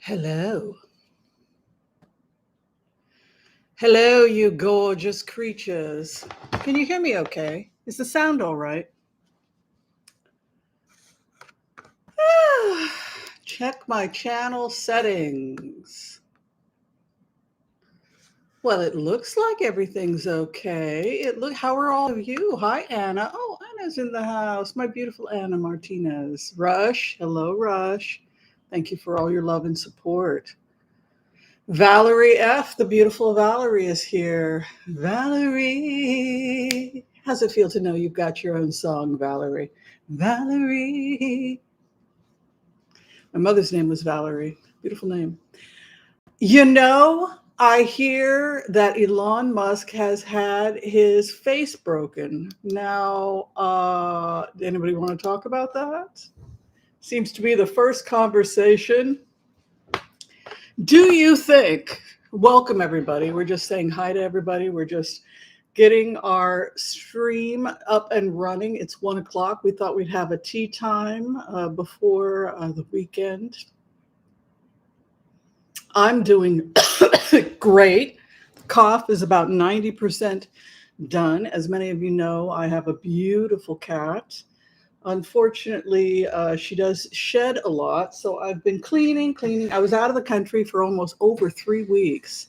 Hello. Hello, you gorgeous creatures. Can you hear me okay? Is the sound all right? Check my channel settings. Well, it looks like everything's okay. How are all of you? Hi, Anna. Oh, Anna's in the house. My beautiful Anna Martinez. Rush. Hello, Rush. Thank you for all your love and support. Valerie F., the beautiful Valerie is here. Valerie. How's it feel to know you've got your own song, Valerie? Valerie. My mother's name was Valerie. Beautiful name. I hear that Elon Musk has had his face broken. Now, anybody want to talk about that? Seems to be the first conversation. Do you think, welcome everybody, we're just saying hi to everybody. We're just getting our stream up and running. It's 1:00. We thought we'd have a tea time before the weekend. I'm doing great. Cough is about 90% done. As many of you know, I have a beautiful cat. Unfortunately, she does shed a lot, so I've been cleaning. I was out of the country for almost over 3 weeks.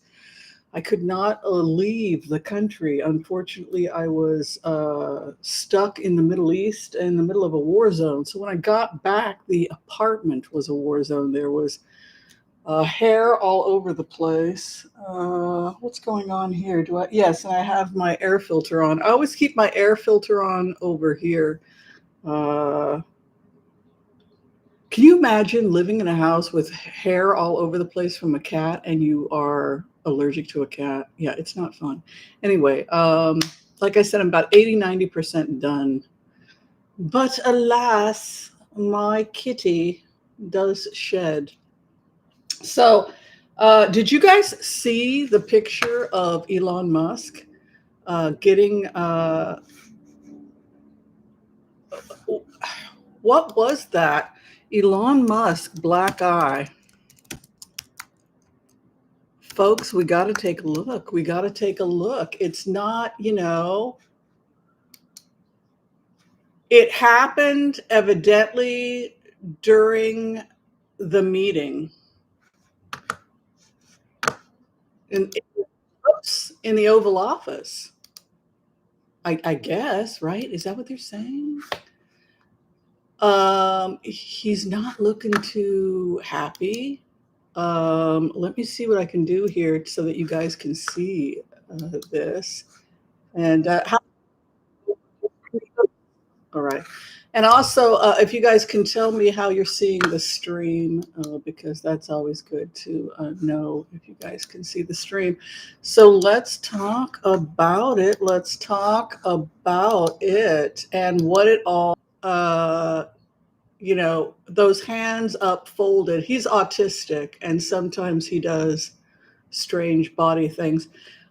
I could not leave the country. Unfortunately, I was stuck in the Middle East in the middle of a war zone. So when I got back, the apartment was a war zone. There was hair all over the place. What's going on here? Yes, and I have my air filter on. I always keep my air filter on over here. Can you imagine living in a house with hair all over the place from a cat and you are allergic to a cat? Yeah, it's not fun. Anyway, like I said, I'm about 80-90% done. But alas, my kitty does shed. So, did you guys see the picture of Elon Musk getting what was that? Elon Musk black eye. Folks, we got to take a look. It's not, it happened evidently during the meeting in, in the Oval Office. I guess, right? Is that what they're saying? He's not looking too happy. Let me see what I can do here so that you guys can see this. And all right. And also, if you guys can tell me how you're seeing the stream, because that's always good to know if you guys can see the stream. So let's talk about it. And what it all, those hands up folded. He's autistic, and sometimes he does strange body things.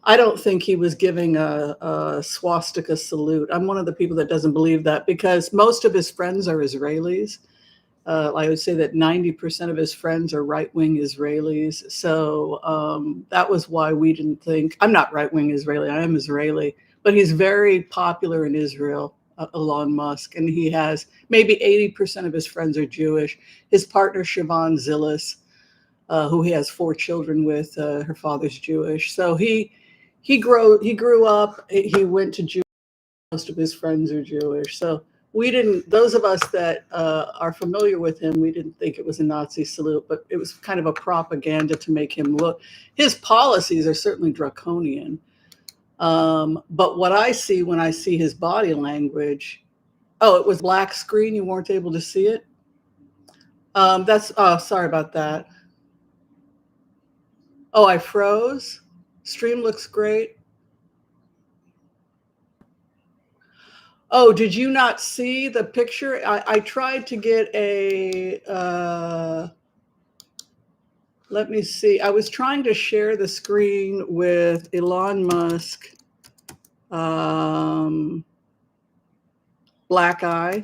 I don't think he was giving a swastika salute. I'm one of the people that doesn't believe that because most of his friends are Israelis. I would say that 90% of his friends are right-wing Israelis. So that was why we didn't think. I'm not right-wing Israeli. I am Israeli. But he's very popular in Israel, Elon Musk. And he has maybe 80% of his friends are Jewish. His partner, Siobhan Zillis, who he has 4 children with, her father's Jewish. So he grew up, he went to Jewish, most of his friends are Jewish. So those of us that are familiar with him, we didn't think it was a Nazi salute, but it was kind of a propaganda to make him look. His policies are certainly draconian. But what I see when I see his body language, it was black screen. You weren't able to see it. Sorry about that. Oh, I froze. Stream looks great. Oh, did you not see the picture? I tried to get let me see. I was trying to share the screen with Elon Musk, black eye.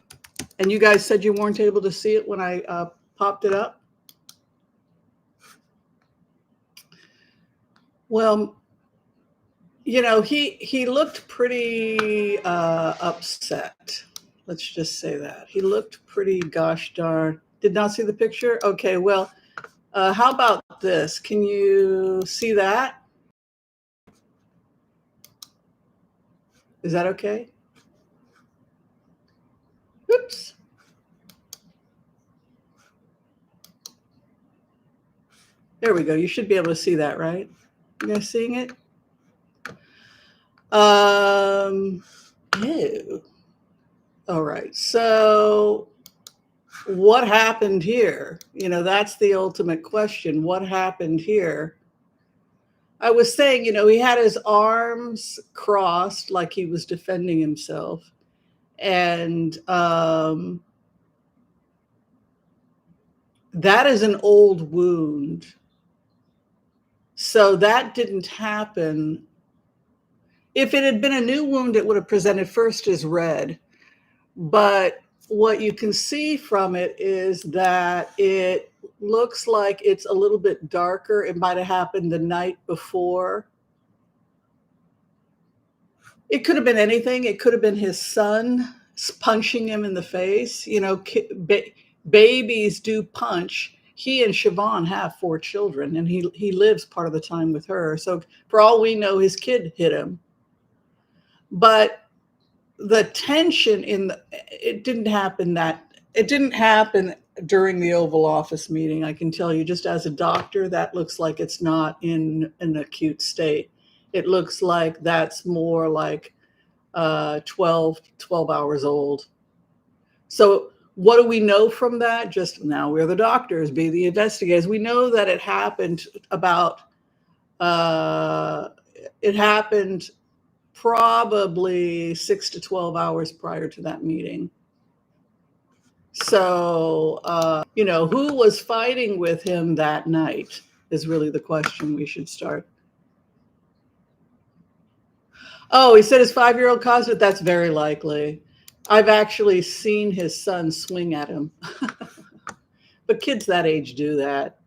And you guys said you weren't able to see it when I popped it up? Well, he looked pretty upset. Let's just say that. He looked pretty gosh darn. Did not see the picture? Okay, well, how about this? Can you see that? Is that okay? Oops. There we go. You should be able to see that, right? You guys seeing it? Ew. All right. So what happened here? That's the ultimate question. What happened here? I was saying, he had his arms crossed like he was defending himself. And that is an old wound. So that didn't happen. If it had been a new wound, it would have presented first as red. But what you can see from it is that it looks like it's a little bit darker. It might have happened the night before. It could have been anything. It could have been his son punching him in the face. Babies do punch. He and Siobhan have 4 children, and he lives part of the time with her. So for all we know, his kid hit him. But the tension it didn't happen during the Oval Office meeting. I can tell you, just as a doctor, that looks like it's not in an acute state. It looks like that's more like 12 hours old. So what do we know from that? Just now we're the doctors, be the investigators. We know that it happened probably 6 to 12 hours prior to that meeting. So, who was fighting with him that night is really the question we should start. Oh, he said his 5-year-old caused it? That's very likely. I've actually seen his son swing at him. But kids that age do that.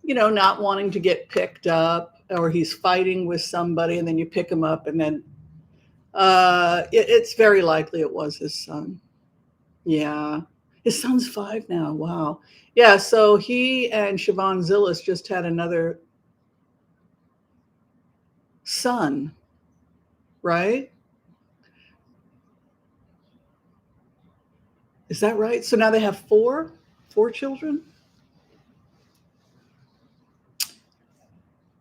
Not wanting to get picked up, or he's fighting with somebody and then you pick him up, and then it's very likely it was his son. Yeah. His son's 5 now. Wow. Yeah, so he and Siobhan Zillis just had another son, right? Is that right? So now they have 4 children?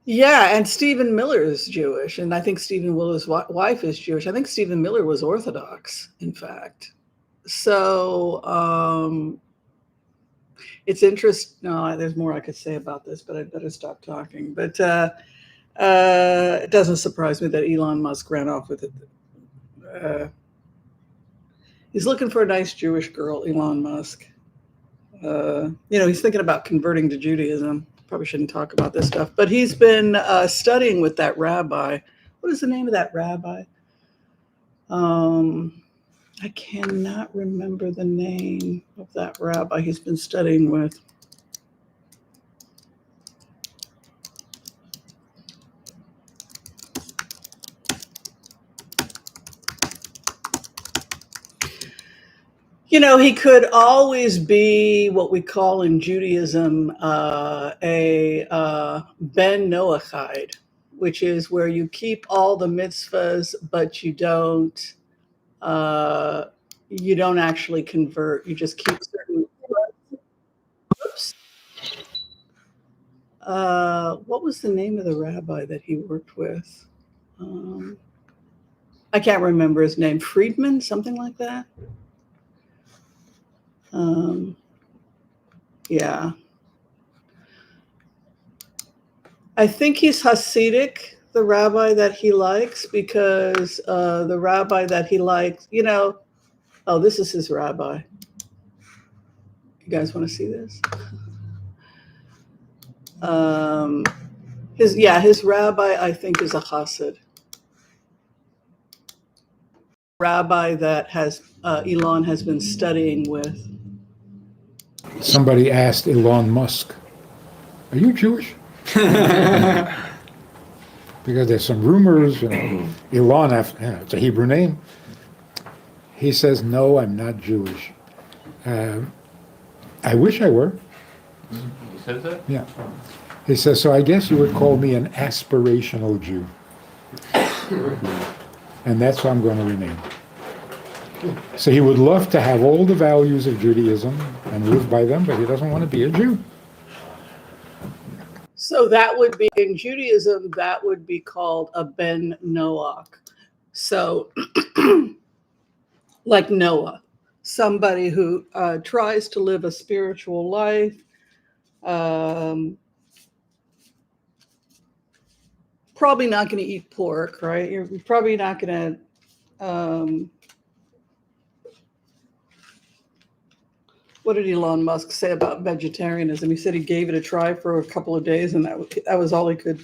Yeah, and Stephen Miller is Jewish, and I think Stephen Miller's wife is Jewish. I think Stephen Miller was Orthodox, in fact. So it's interesting. No, there's more I could say about this, but I'd better stop talking. But it doesn't surprise me that Elon Musk ran off with it. He's looking for a nice Jewish girl, Elon Musk. He's thinking about converting to Judaism. Probably shouldn't talk about this stuff, but he's been studying with that rabbi. What is the name of that rabbi? I cannot remember the name of that rabbi he's been studying with. He could always be what we call in Judaism a ben Noachide, which is where you keep all the mitzvahs, but you don't actually convert. You just keep certain. Oops. What was the name of the rabbi that he worked with? I can't remember his name. Friedman, something like that. Yeah. I think he's Hasidic, the rabbi that he likes, because the rabbi that he likes, oh, this is his rabbi. You guys want to see this? His rabbi, I think, is a Hasid. Rabbi that Elon has been studying with. Somebody asked Elon Musk, "Are you Jewish?" because there's some rumors, Elon, it's a Hebrew name. He says, no, I'm not Jewish. I wish I were. He says that? Yeah. He says, so I guess you would call me an aspirational Jew. And that's how I'm going to remain. So he would love to have all the values of Judaism and live by them, but he doesn't want to be a Jew. So that would be, in Judaism, that would be called a Ben Noach. So like Noah, somebody who tries to live a spiritual life, probably not going to eat pork, right? You're probably not going to, what did Elon Musk say about vegetarianism? He said he gave it a try for a couple of days, and that was all he could.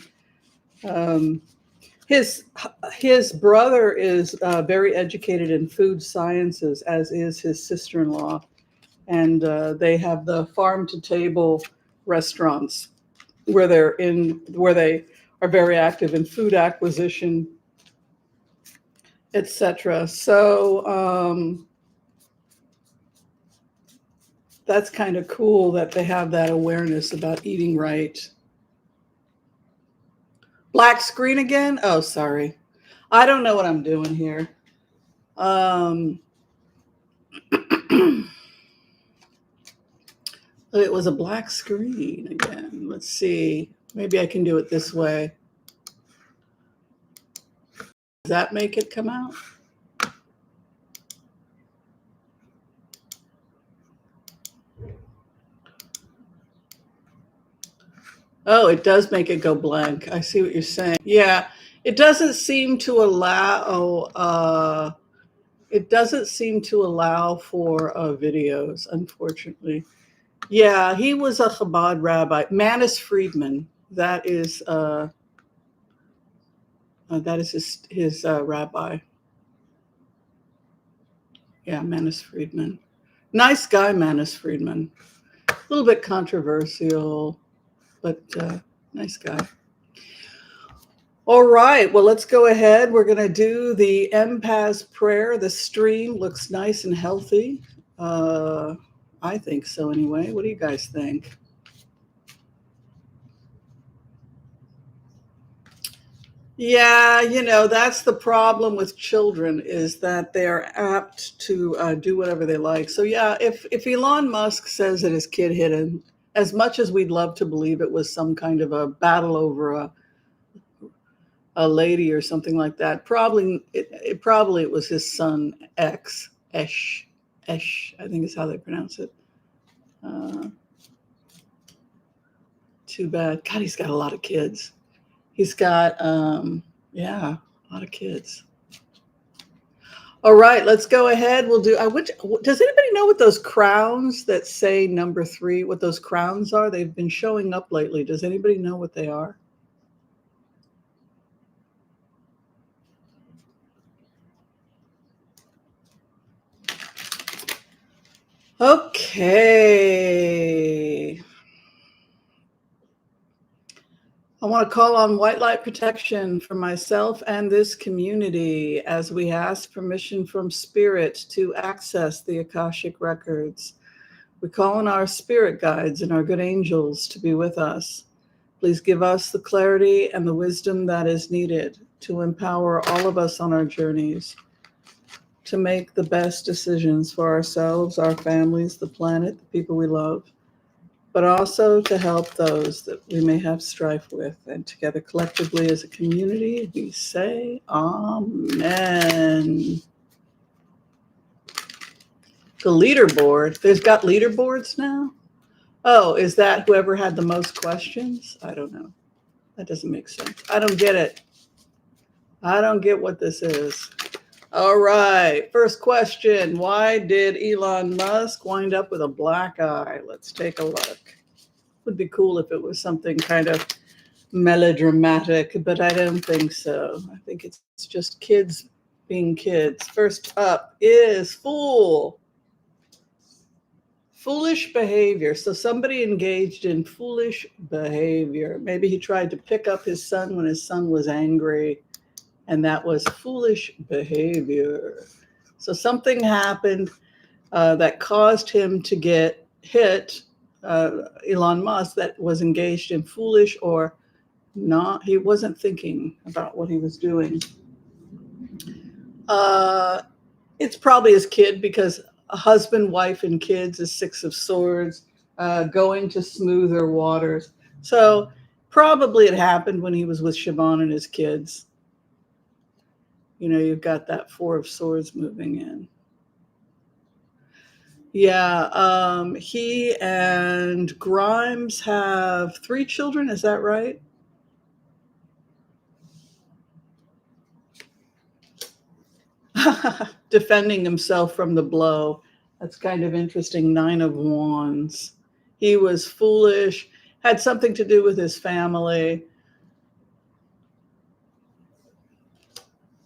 His brother is very educated in food sciences, as is his sister-in-law, and they have the farm-to-table restaurants where they are very active in food acquisition, etc. So that's kind of cool that they have that awareness about eating right. Black screen again? Oh, sorry. I don't know what I'm doing here. It was a black screen again. Let's see. Maybe I can do it this way. Does that make it come out? Oh, it does make it go blank. I see what you're saying. Yeah, it doesn't seem to allow. It doesn't seem to allow for videos, unfortunately. Yeah, he was a Chabad rabbi, Manis Friedman. That is his rabbi. Yeah, Manis Friedman. Nice guy, Manis Friedman. A little bit controversial, but nice guy. All right, well, let's go ahead. We're going to do the Empath prayer. The stream looks nice and healthy. I think so anyway. What do you guys think? Yeah, that's the problem with children, is that they're apt to do whatever they like. So yeah, if Elon Musk says that his kid hit him, as much as we'd love to believe it was some kind of a battle over a lady or something like that, probably it was his son Esh, I think is how they pronounce it. Too bad. God, he's got a lot of kids. He's got a lot of kids. All right, let's go ahead. We'll do. Does anybody know what those crowns that say number 3? What those crowns are? They've been showing up lately. Does anybody know what they are? Okay. I want to call on white light protection for myself and this community as we ask permission from Spirit to access the Akashic records. We call on our spirit guides and our good angels to be with us. Please give us the clarity and the wisdom that is needed to empower all of us on our journeys to make the best decisions for ourselves, our families, the planet, the people we love, but also to help those that we may have strife with. And together, collectively, as a community, we say Amen. The leaderboard. There's got leaderboards now? Oh, is that whoever had the most questions? I don't know. That doesn't make sense. I don't get it. I don't get what this is. All right. First question. Why did Elon Musk wind up with a black eye? Let's take a look. Would be cool if it was something kind of melodramatic, but I don't think so. I think it's just kids being kids. First up is Fool. Foolish behavior. So somebody engaged in foolish behavior. Maybe he tried to pick up his son when his son was angry, and that was foolish behavior. So something happened that caused him to get hit, Elon Musk, that was engaged in foolish or not. He wasn't thinking about what he was doing. It's probably his kid, because a husband, wife, and kids is Six of Swords, going to smoother waters. So probably it happened when he was with Siobhan and his kids. You've got that Four of Swords moving in. Yeah, he and Grimes have 3 children. Is that right? Defending himself from the blow. That's kind of interesting. 9 of Wands. He was foolish, had something to do with his family.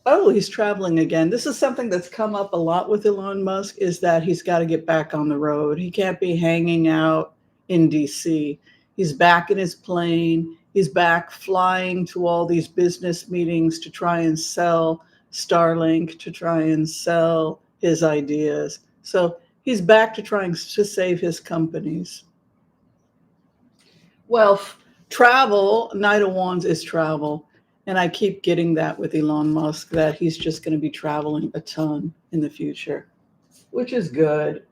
Oh, he's traveling again. This is something that's come up a lot with Elon Musk, is that he's got to get back on the road. He can't be hanging out in DC. He's back in his plane. He's back flying to all these business meetings to try and sell Starlink, to try and sell his ideas. So he's back to trying to save his companies. Well, travel, Knight of Wands is travel. And I keep getting that with Elon Musk, that he's just going to be traveling a ton in the future, which is good.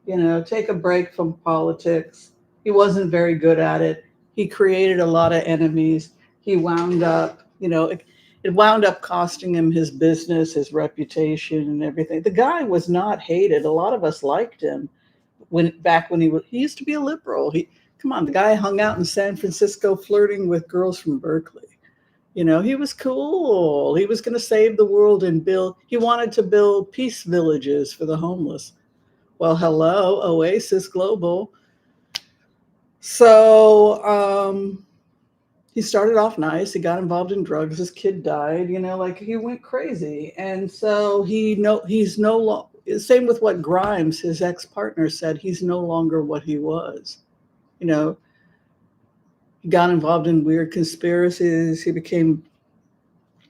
Take a break from politics. He wasn't very good at it. He created a lot of enemies. He wound up, it wound up costing him his business, his reputation, and everything. The guy was not hated. A lot of us liked him when he used to be a liberal. Come on, the guy hung out in San Francisco flirting with girls from Berkeley. He was cool. He was going to save the world and he wanted to build peace villages for the homeless. Well, hello, Oasis Global. So he started off nice. He got involved in drugs. His kid died, he went crazy. And so he's no longer, same with what Grimes, his ex-partner, said, he's no longer what he was. He got involved in weird conspiracies. He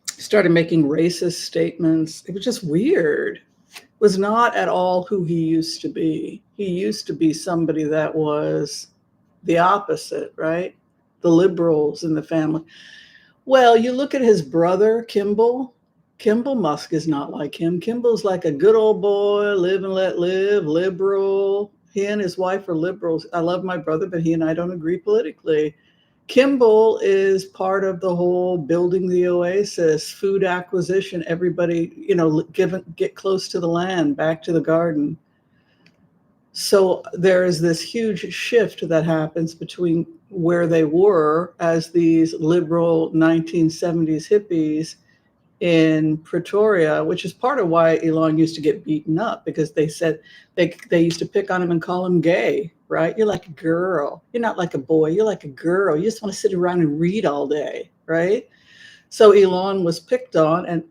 started making racist statements. It was just weird. It was not at all who he used to be. He used to be somebody that was the opposite, right? The liberals in the family. Well, you look at his brother, Kimball. Kimball Musk is not like him. Kimball's like a good old boy, live and let live, liberal. He and his wife are liberals. I love my brother, but he and I don't agree politically. Kimball is part of the whole building the oasis, food acquisition, everybody, get close to the land, back to the garden. So there is this huge shift that happens between where they were as these liberal 1970s hippies in Pretoria, which is part of why Elon used to get beaten up, because they said they used to pick on him and call him gay, right? You're like a girl. You're not like a boy. You're like a girl. You just want to sit around and read all day, right? So Elon was picked on, and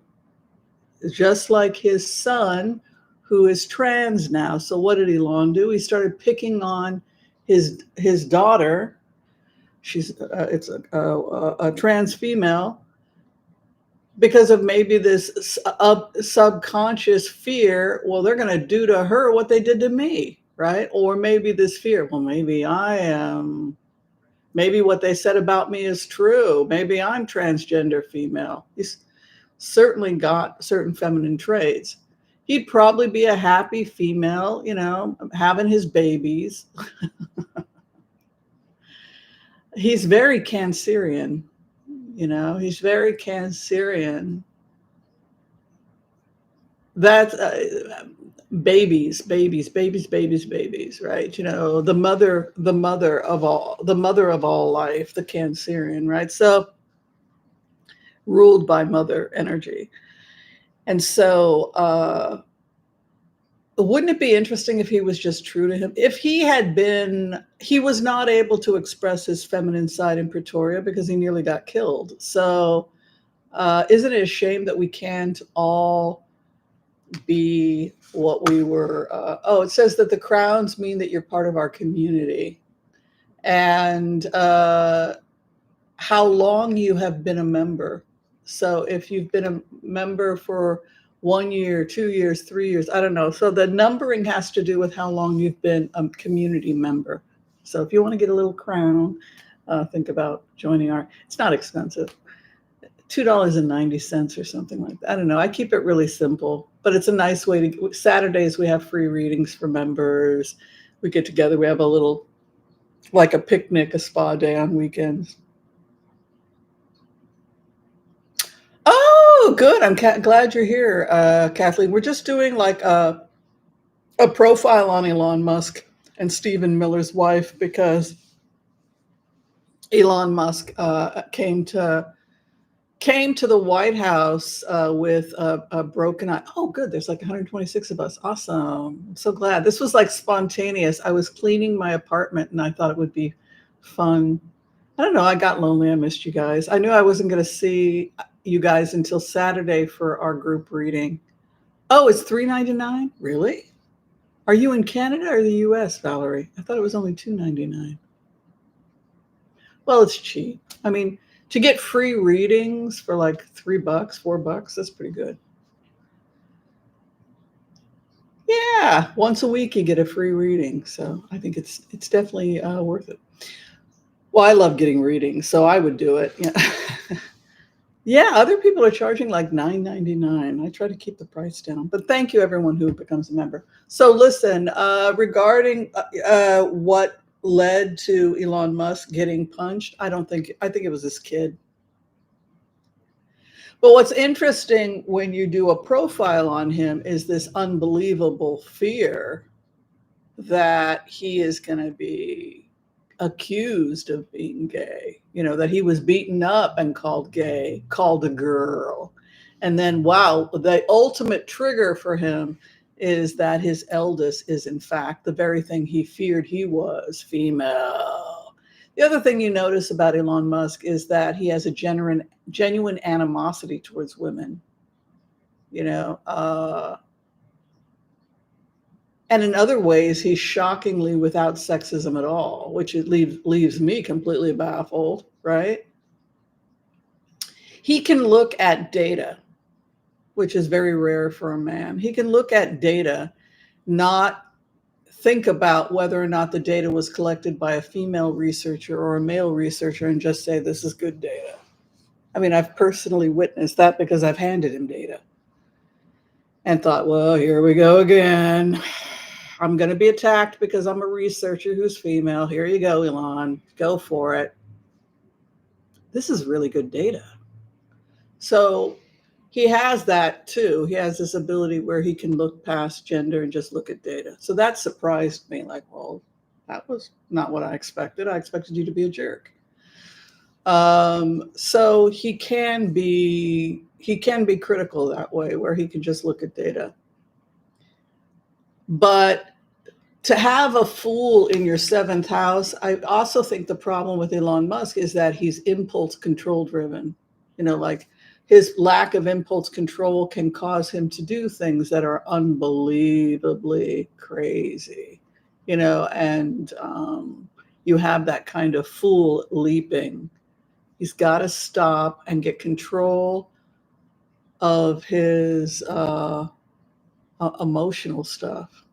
just like his son, who is trans now. So what did Elon do? He started picking on his daughter. She's it's a trans female, because of maybe this subconscious fear. Well, they're going to do to her what they did to me, right? Or maybe this fear, well, maybe I am, maybe what they said about me is true. Maybe I'm transgender female. He's certainly got certain feminine traits. He'd probably be a happy female, having his babies. He's very Cancerian. He's very Cancerian. That's babies, right? The mother of all life, the Cancerian, right? So ruled by mother energy. And so wouldn't it be interesting if he was just true to him? If he was not able to express his feminine side in Pretoria because he nearly got killed. So isn't it a shame that we can't all be what we were. It says that the crowns mean that you're part of our community, and how long you have been a member. So if you've been a member for 1 year, 2 years, 3 years, I don't know. So the numbering has to do with how long you've been a community member. So if you want to get a little crown, think about joining it's not expensive. $2.90 or something like that. I don't know. I keep it really simple, but it's a nice way to. Saturdays we have free readings for members. We get together. We have a little, like a picnic, a spa day on weekends. Oh, good. I'm glad you're here, Kathleen. We're just doing like a profile on Elon Musk and Stephen Miller's wife, because Elon Musk came to the White House with a broken eye. Oh, good. There's like 126 of us. Awesome. I'm so glad. This was like spontaneous. I was cleaning my apartment and I thought it would be fun. I don't know. I got lonely. I missed you guys. I knew I wasn't going to see you guys until Saturday for our group reading. Oh, it's $3.99? Really? Are you in Canada or the US, Valerie? I thought it was only $2.99. Well, it's cheap. I mean, to get free readings for like $3, $4, that's pretty good. Yeah, once a week you get a free reading. So I think it's definitely worth it. Well, I love getting readings, so I would do it. Yeah. Yeah, other people are charging like $9.99. I try to keep the price down, but thank you everyone who becomes a member. So listen, regarding what led to Elon Musk getting punched, I think it was this kid. But what's interesting when you do a profile on him is this unbelievable fear that he is going to be accused of being gay, that he was beaten up and called gay, called a girl. And then, wow, the ultimate trigger for him is that his eldest is in fact the very thing he feared he was, female. The other thing you notice about Elon Musk is that he has a genuine animosity towards women, and in other ways, he's shockingly without sexism at all, which it leaves me completely baffled, right? He can look at data, which is very rare for a man. He can look at data, not think about whether or not the data was collected by a female researcher or a male researcher and just say, this is good data. I mean, I've personally witnessed that because I've handed him data and thought, well, here we go again. I'm going to be attacked because I'm a researcher who's female. Here you go, Elon. Go for it. This is really good data. So he has that too. He has this ability where he can look past gender and just look at data. So that surprised me. Like, well, that was not what I expected. I expected you to be a jerk. So he can be critical that way, where he can just look at data. But to have a fool in your seventh house, I also think the problem with Elon Musk is that he's impulse control driven. Like his lack of impulse control can cause him to do things that are unbelievably crazy, and you have that kind of fool leaping. He's got to stop and get control of his emotional stuff.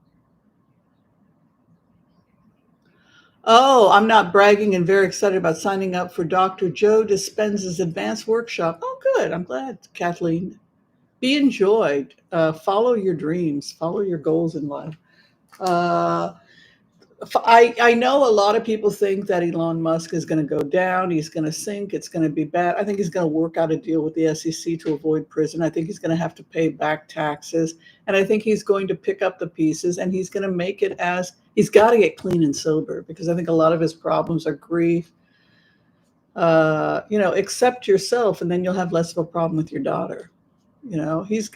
Oh, I'm not bragging and very excited about signing up for Dr. Joe Dispenza's advanced workshop. Oh, good. I'm glad, Kathleen. Be enjoyed. Follow your dreams. Follow your goals in life. I know a lot of people think that Elon Musk is going to go down. He's going to sink. It's going to be bad. I think he's going to work out a deal with the SEC to avoid prison. I think he's going to have to pay back taxes. And I think he's going to pick up the pieces and he's going to make it he's got to get clean and sober, because I think a lot of his problems are grief. Accept yourself and then you'll have less of a problem with your daughter. He's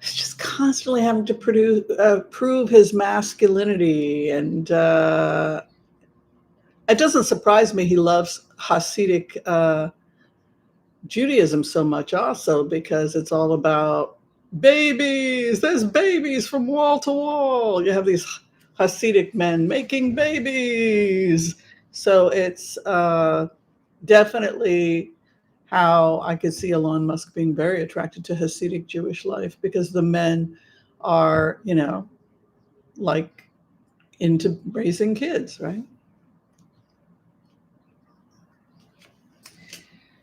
just constantly having to prove his masculinity. And it doesn't surprise me he loves Hasidic Judaism so much also, because it's all about babies, there's babies from wall to wall. You have these Hasidic men making babies. So it's definitely how I could see Elon Musk being very attracted to Hasidic Jewish life, because the men are, like into raising kids, right?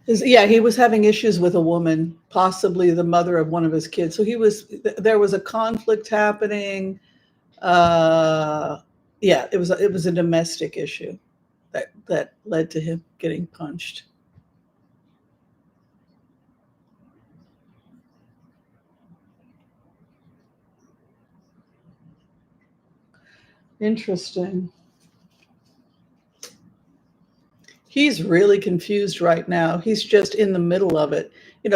Yeah, he was having issues with a woman, possibly the mother of one of his kids. So there was a conflict happening. Uh, yeah, it was a domestic issue that led to him getting punched. Interesting. He's really confused right now. He's just in the middle of it.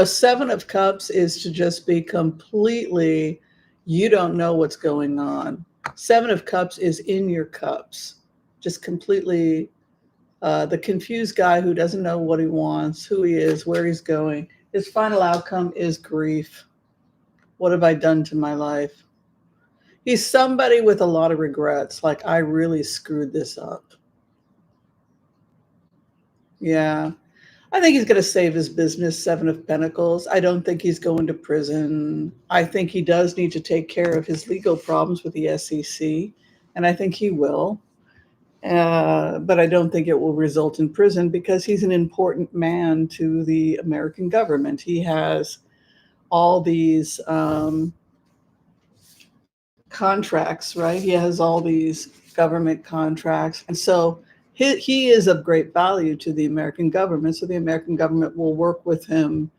Seven of Cups is to just be completely, you don't know what's going on. Seven of Cups is in your cups, just completely the confused guy who doesn't know what he wants, who he is, where he's going. His final outcome is grief. What have I done to my life? He's somebody with a lot of regrets, like, I really screwed this up. Yeah. I think he's going to save his business, Seven of Pentacles. I don't think he's going to prison. I think he does need to take care of his legal problems with the SEC, and I think he will. But I don't think it will result in prison, because he's an important man to the American government. He has all these contracts, right? He has all these government contracts. And so he is of great value to the American government. So the American government will work with him.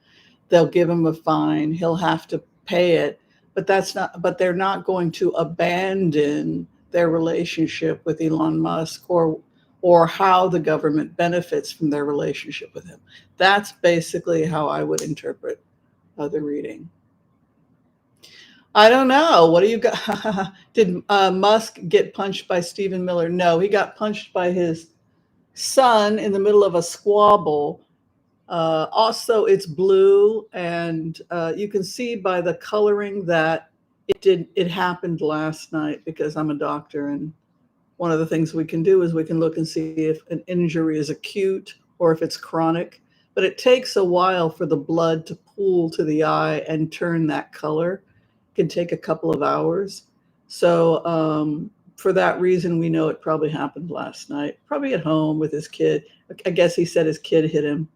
They'll give him a fine. He'll have to pay it. But they're not going to abandon their relationship with Elon Musk, or how the government benefits from their relationship with him. That's basically how I would interpret the reading. I don't know. What do you got? Did Musk get punched by Stephen Miller? No, he got punched by his son in the middle of a squabble. Also, it's blue, and you can see by the coloring that it happened last night, because I'm a doctor, and one of the things we can do is we can look and see if an injury is acute or if it's chronic. But it takes a while for the blood to pool to the eye and turn that color. It can take a couple of hours. So for that reason, we know it probably happened last night, probably at home with his kid. I guess he said his kid hit him.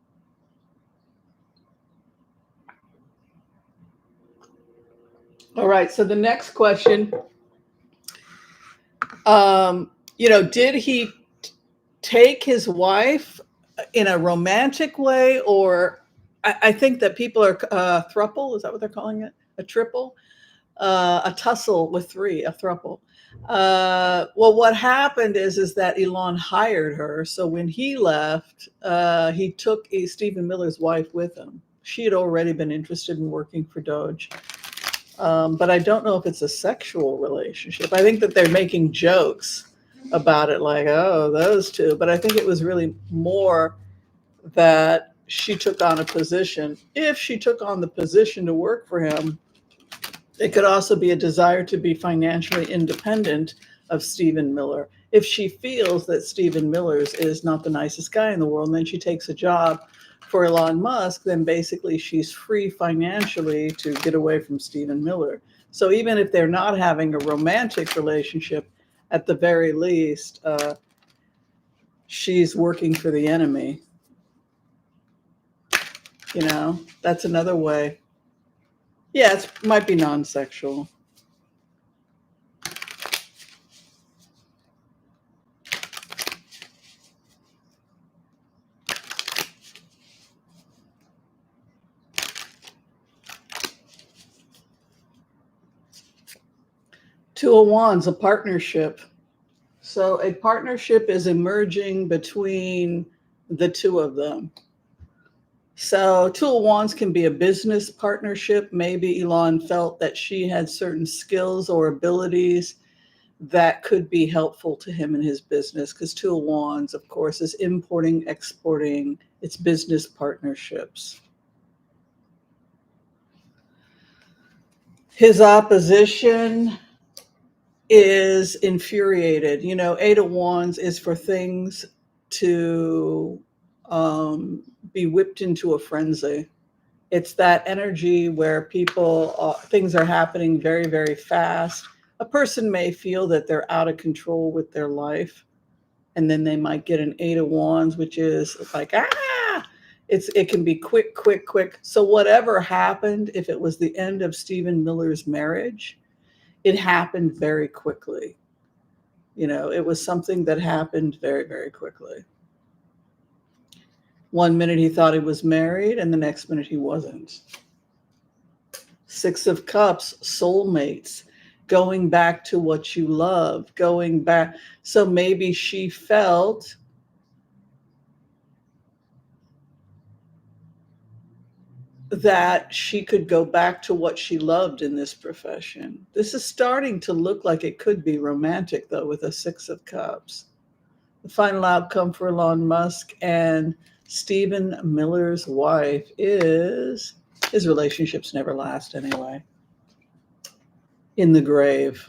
All right, so the next question, did he take his wife in a romantic way, or I think that people are thruple, is that what they're calling it? A triple? A tussle with three, a thruple. Well, what happened is that Elon hired her. So when he left, he took Stephen Miller's wife with him. She had already been interested in working for Doge. But I don't know if it's a sexual relationship. I think that they're making jokes about it, like, oh, those two. But I think it was really more that she took on a position. If she took on the position to work for him, it could also be a desire to be financially independent of Stephen Miller. If she feels that Stephen Miller's is not the nicest guy in the world, and then she takes a job for Elon Musk, then basically she's free financially to get away from Stephen Miller. So even if they're not having a romantic relationship, at the very least, she's working for the enemy. That's another way. Yeah, it might be non-sexual. Two of Wands, a partnership. So a partnership is emerging between the two of them. So Two of Wands can be a business partnership. Maybe Elon felt that she had certain skills or abilities that could be helpful to him in his business, because Two of Wands, of course, is importing, exporting. It's business partnerships. His opposition is infuriated. You know, Eight of Wands is for things to be whipped into a frenzy. It's that energy where things are happening very, very fast. A person may feel that they're out of control with their life, and then they might get an Eight of Wands, which is like, it can be quick, quick, quick. So whatever happened, if it was the end of Stephen Miller's marriage, it happened very quickly. You know, it was something that happened very, very quickly. One minute he thought he was married, and the next minute he wasn't. Six of Cups, soulmates, going back to what you love, going back. So maybe she felt that she could go back to what she loved in this profession. This is starting to look like it could be romantic, though, with a Six of Cups. The final outcome for Elon Musk and Stephen Miller's wife is his relationships never last anyway. In the grave.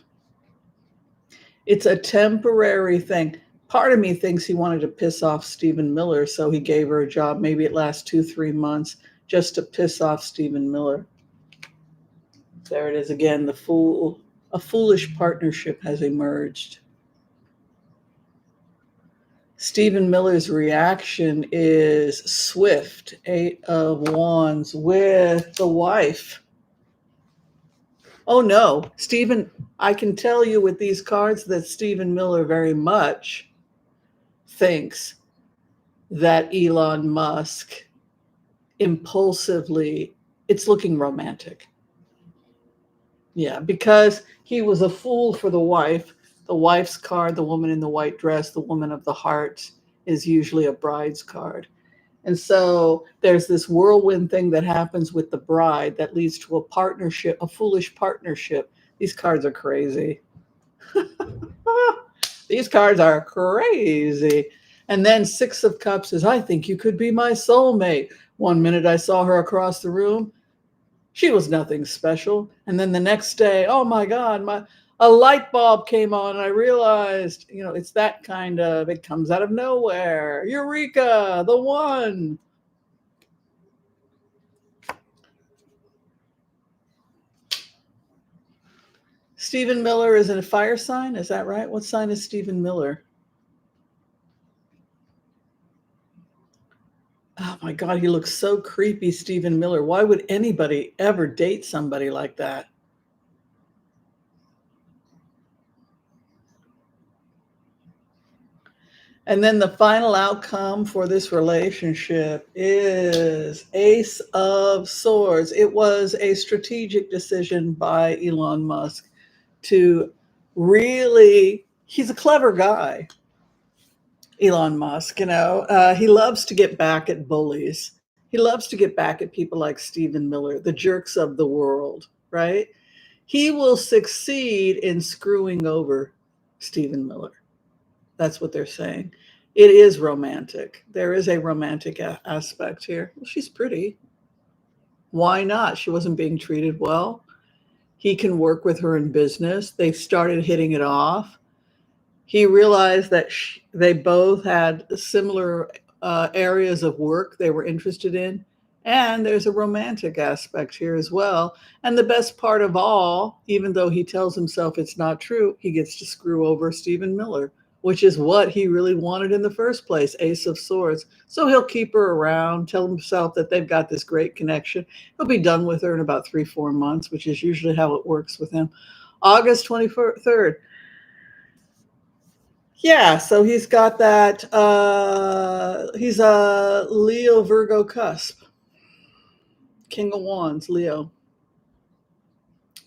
It's a temporary thing. Part of me thinks he wanted to piss off Stephen Miller, so he gave her a job. Maybe it lasts 2-3 months just to piss off Stephen Miller. There it is again, the fool. A foolish partnership has emerged. Stephen Miller's reaction is swift. Eight of Wands with the wife. Oh no, Stephen, I can tell you with these cards that Stephen Miller very much thinks that Elon Musk impulsively, it's looking romantic. Yeah, because he was a fool for the wife. The wife's card, the woman in the white dress, the woman of the heart, is usually a bride's card. And so there's this whirlwind thing that happens with the bride that leads to a partnership, a foolish partnership. These cards are crazy. These cards are crazy. And then Six of Cups is, I think you could be my soulmate. One minute I saw her across the room. She was nothing special. And then the next day, oh my God, a light bulb came on and I realized, you know, it's that kind of, it comes out of nowhere. Eureka, the one. Stephen Miller is in a fire sign. Is that right? What sign is Stephen Miller? Oh my God, he looks so creepy, Stephen Miller. Why would anybody ever date somebody like that? And then the final outcome for this relationship is Ace of Swords. It was a strategic decision by Elon Musk to really, he's a clever guy, Elon Musk, you know. He loves to get back at bullies. He loves to get back at people like Stephen Miller, the jerks of the world, right? He will succeed in screwing over Stephen Miller. That's what they're saying. It is romantic. There is a romantic aspect here. Well, she's pretty. Why not? She wasn't being treated well. He can work with her in business. They started hitting it off. He realized that they both had similar areas of work they were interested in. And there's a romantic aspect here as well. And the best part of all, even though he tells himself it's not true, he gets to screw over Stephen Miller, which is what he really wanted in the first place, Ace of Swords. So he'll keep her around, tell himself that they've got this great connection. He'll be done with her in about 3-4 months, which is usually how it works with him. August 23rd. Yeah, so he's got that, he's a Leo Virgo cusp. King of Wands, Leo.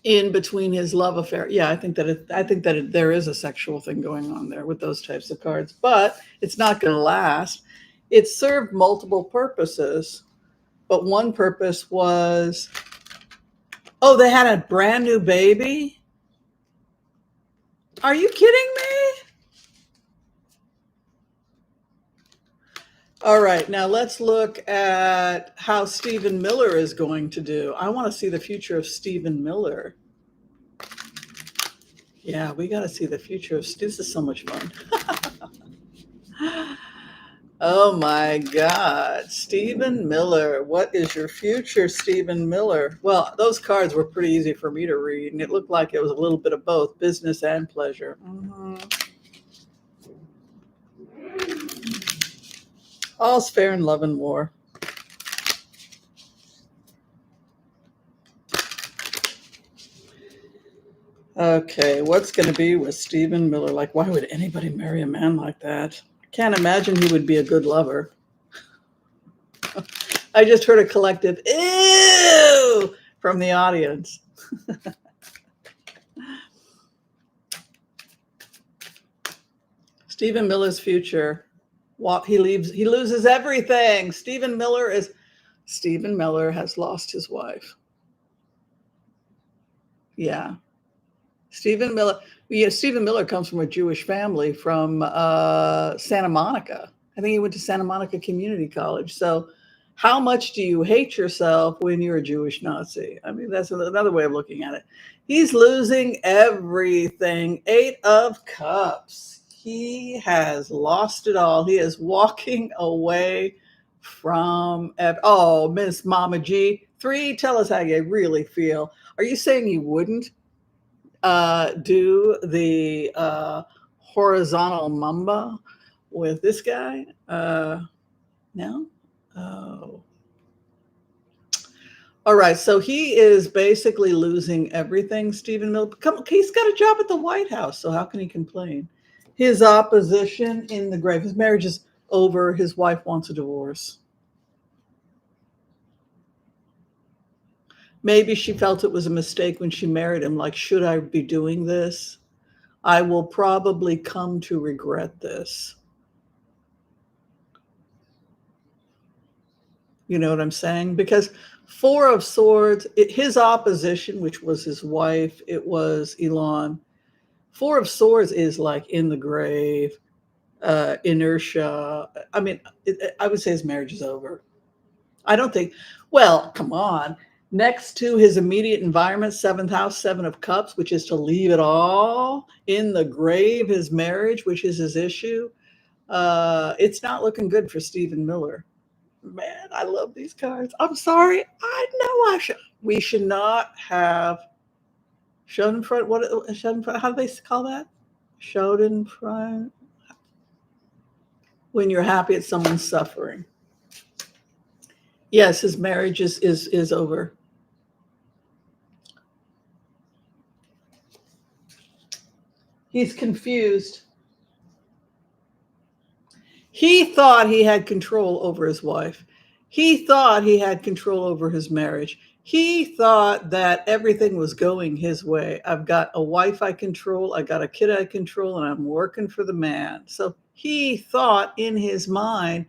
In between his love affair. Yeah, I think that there is a sexual thing going on there with those types of cards, but it's not going to last. It served multiple purposes, but one purpose was, oh, they had a brand new baby? Are you kidding me? All right, now let's look at how Stephen Miller is going to do. I want to see the future of Stephen Miller. Yeah, we got to see the future. This is so much fun. Oh my God. Stephen Miller. What is your future, Stephen Miller? Well, those cards were pretty easy for me to read, and it looked like it was a little bit of both business and pleasure. All's fair in love and war. Okay, what's going to be with Stephen Miller? Like, why would anybody marry a man like that? I can't imagine he would be a good lover. I just heard a collective ew from the audience. Stephen Miller's future. He loses everything. Stephen Miller has lost his wife. Yeah. Stephen Miller comes from a Jewish family from Santa Monica. I think he went to Santa Monica Community College. So how much do you hate yourself when you're a Jewish Nazi? I mean, that's another way of looking at it. He's losing everything. 8 of Cups. He has lost it all. He is walking away from, Miss Mama G. 3, tell us how you really feel. Are you saying you wouldn't do the horizontal mamba with this guy? No? Oh. All right, so he is basically losing everything, Stephen Miller. He's got a job at the White House, so how can he complain? His opposition in the grave. His marriage is over. His wife wants a divorce. Maybe she felt it was a mistake when she married him. Like, should I be doing this? I will probably come to regret this. You know what I'm saying? Because 4 of Swords, his opposition, which was his wife, it was Elon. 4 of Swords is like in the grave, inertia. I mean, I would say his marriage is over. I don't think, well, come on. Next to his immediate environment, 7th house, 7 of Cups, which is to leave it all in the grave, his marriage, which is his issue. It's not looking good for Stephen Miller. Man, I love these cards. I'm sorry. I know we should not have showed in front. Showed in front? How do they call that? Showed in front. When you're happy at someone's suffering. Yes, his marriage is over. He's confused. He thought he had control over his wife. He thought he had control over his marriage. He thought that everything was going his way. I've got a wife I control, I got a kid I control, and I'm working for the man. So he thought in his mind,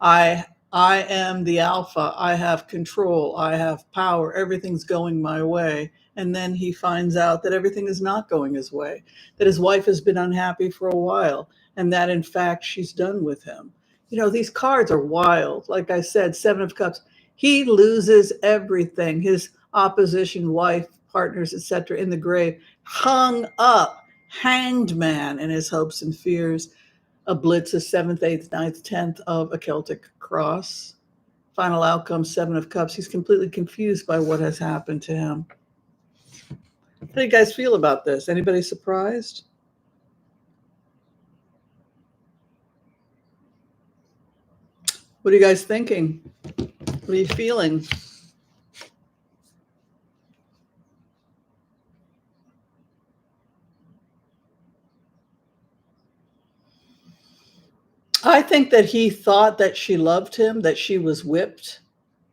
I am the alpha. I have control. I have power. Everything's going my way. And then he finds out that everything is not going his way, that his wife has been unhappy for a while, and that in fact she's done with him. You know, these cards are wild. Like I said, 7 of Cups. He loses everything. His opposition, wife, partners, etc., in the grave, hung up, hanged man in his hopes and fears. A blitz, a 7th, 8th, 9th, 10th of a Celtic cross. Final outcome, 7 of Cups. He's completely confused by what has happened to him. How do you guys feel about this? Anybody surprised? What are you guys thinking? What are you feeling? I think that he thought that she loved him, that she was whipped,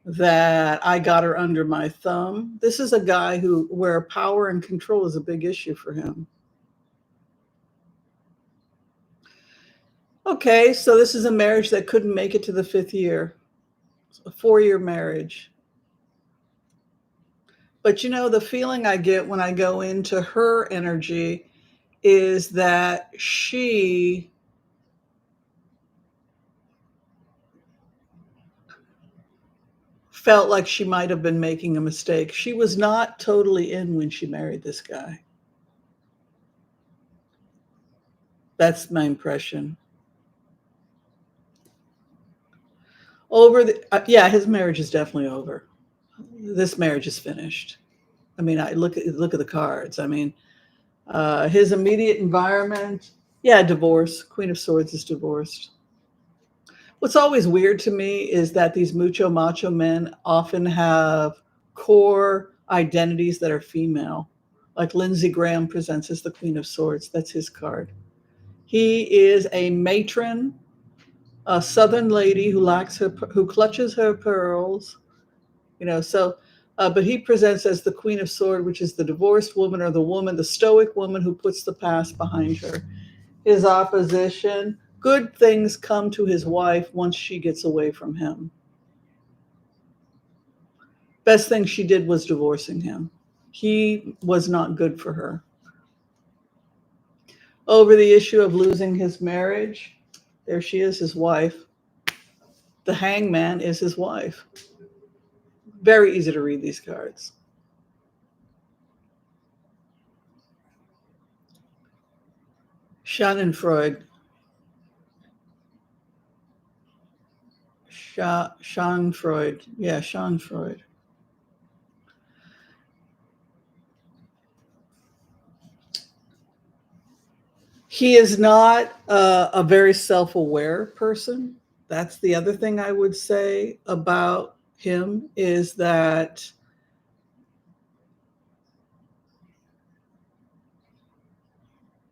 that I got her under my thumb. This is a guy where power and control is a big issue for him. Okay, so this is a marriage that couldn't make it to the 5th year. It's a 4-year marriage. But you know, the feeling I get when I go into her energy is that she felt like she might have been making a mistake. She was not totally in when she married this guy. That's my impression. Over the yeah, his marriage is definitely over. This marriage is finished. I mean, I look at the cards. I mean, his immediate environment, yeah, divorce. Queen of Swords is divorced. What's always weird to me is that these macho men often have core identities that are female. Like Lindsey Graham presents as the Queen of Swords. That's his card. He is a matron, a Southern lady who clutches her pearls. So, but he presents as the Queen of Swords, which is the divorced woman or the woman, the stoic woman who puts the past behind her. His opposition, good things come to his wife once she gets away from him. Best thing she did was divorcing him. He was not good for her. Over the issue of losing his marriage, there she is, his wife. The Hangman is his wife. Very easy to read these cards. Schadenfreude. Schadenfreude. Yeah, Schadenfreude. He is not a very self-aware person. That's the other thing I would say about him is that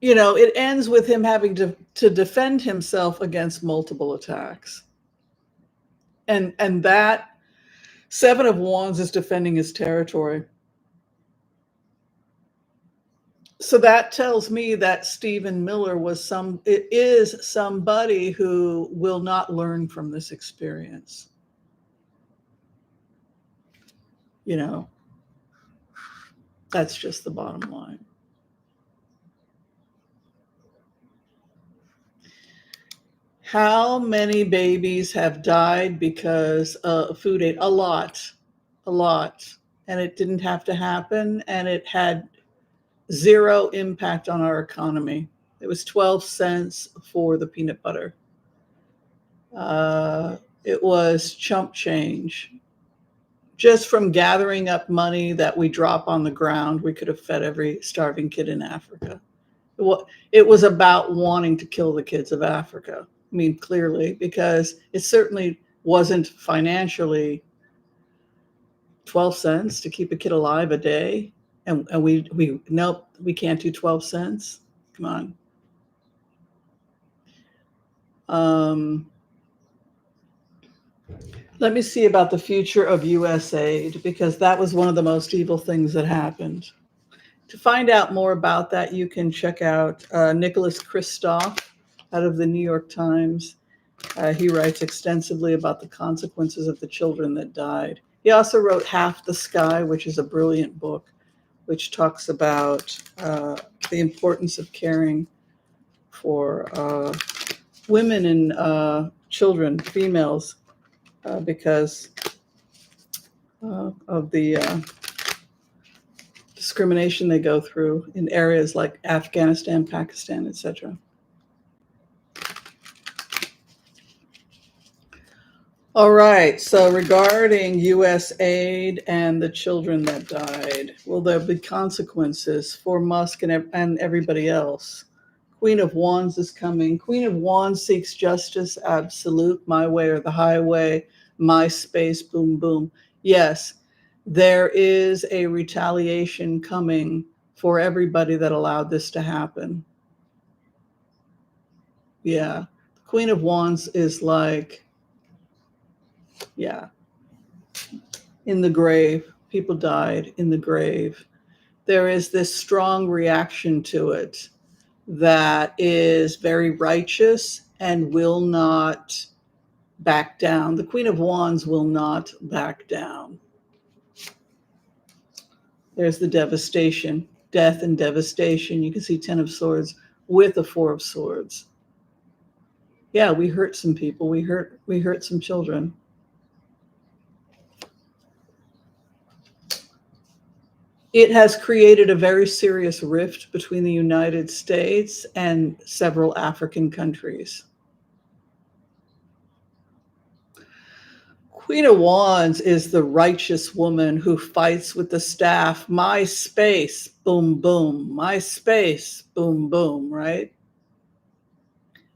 it ends with him having to defend himself against multiple attacks. And that Seven of Wands is defending his territory. So that tells me that Stephen Miller is somebody who will not learn from this experience. That's just the bottom line. How many babies have died because food aid? A lot. And it didn't have to happen, and it had zero impact on our economy. It was 12 cents for the peanut butter. It was chump change. Just from gathering up money that we drop on the ground, we could have fed every starving kid in Africa. It was about wanting to kill the kids of Africa. I mean, clearly, because it certainly wasn't financially 12 cents to keep a kid alive a day. And nope, we can't do 12 cents. Come on. Let me see about the future of U.S. aid, because that was one of the most evil things that happened. To find out more about that, you can check out Nicholas Kristof out of the New York Times. He writes extensively about the consequences of the children that died. He also wrote Half the Sky, which is a brilliant book, which talks about the importance of caring for women and children, females, because of the discrimination they go through in areas like Afghanistan, Pakistan, etc. All right, so regarding U.S. aid and the children that died, will there be consequences for Musk and everybody else? Queen of Wands is coming. Queen of Wands seeks justice, absolute, my way or the highway, my space, boom, boom. Yes, there is a retaliation coming for everybody that allowed this to happen. Yeah, Queen of Wands is like, yeah, in the grave. People died in the grave. There is this strong reaction to it that is very righteous and will not back down. The Queen of Wands will not back down. There's the devastation, death and devastation. You can see 10 of Swords with the 4 of Swords. Yeah, we hurt some people. We hurt some children. It has created a very serious rift between the United States and several African countries. Queen of Wands is the righteous woman who fights with the staff. My space, boom, boom. My space, boom, boom, right?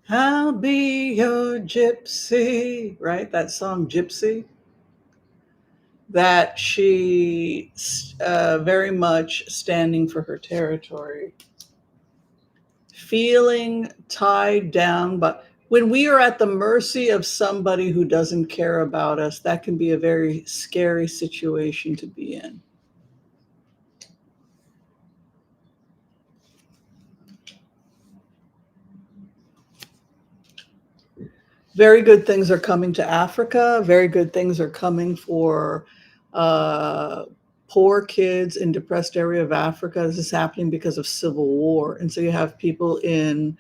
I'll be your gypsy, right? That song, Gypsy. That she very much standing for her territory, feeling tied down. But when we are at the mercy of somebody who doesn't care about us, that can be a very scary situation to be in. Very good things are coming to Africa. Very good things are coming for uh, poor kids in depressed area of Africa. This is happening because of civil war. And so you have people in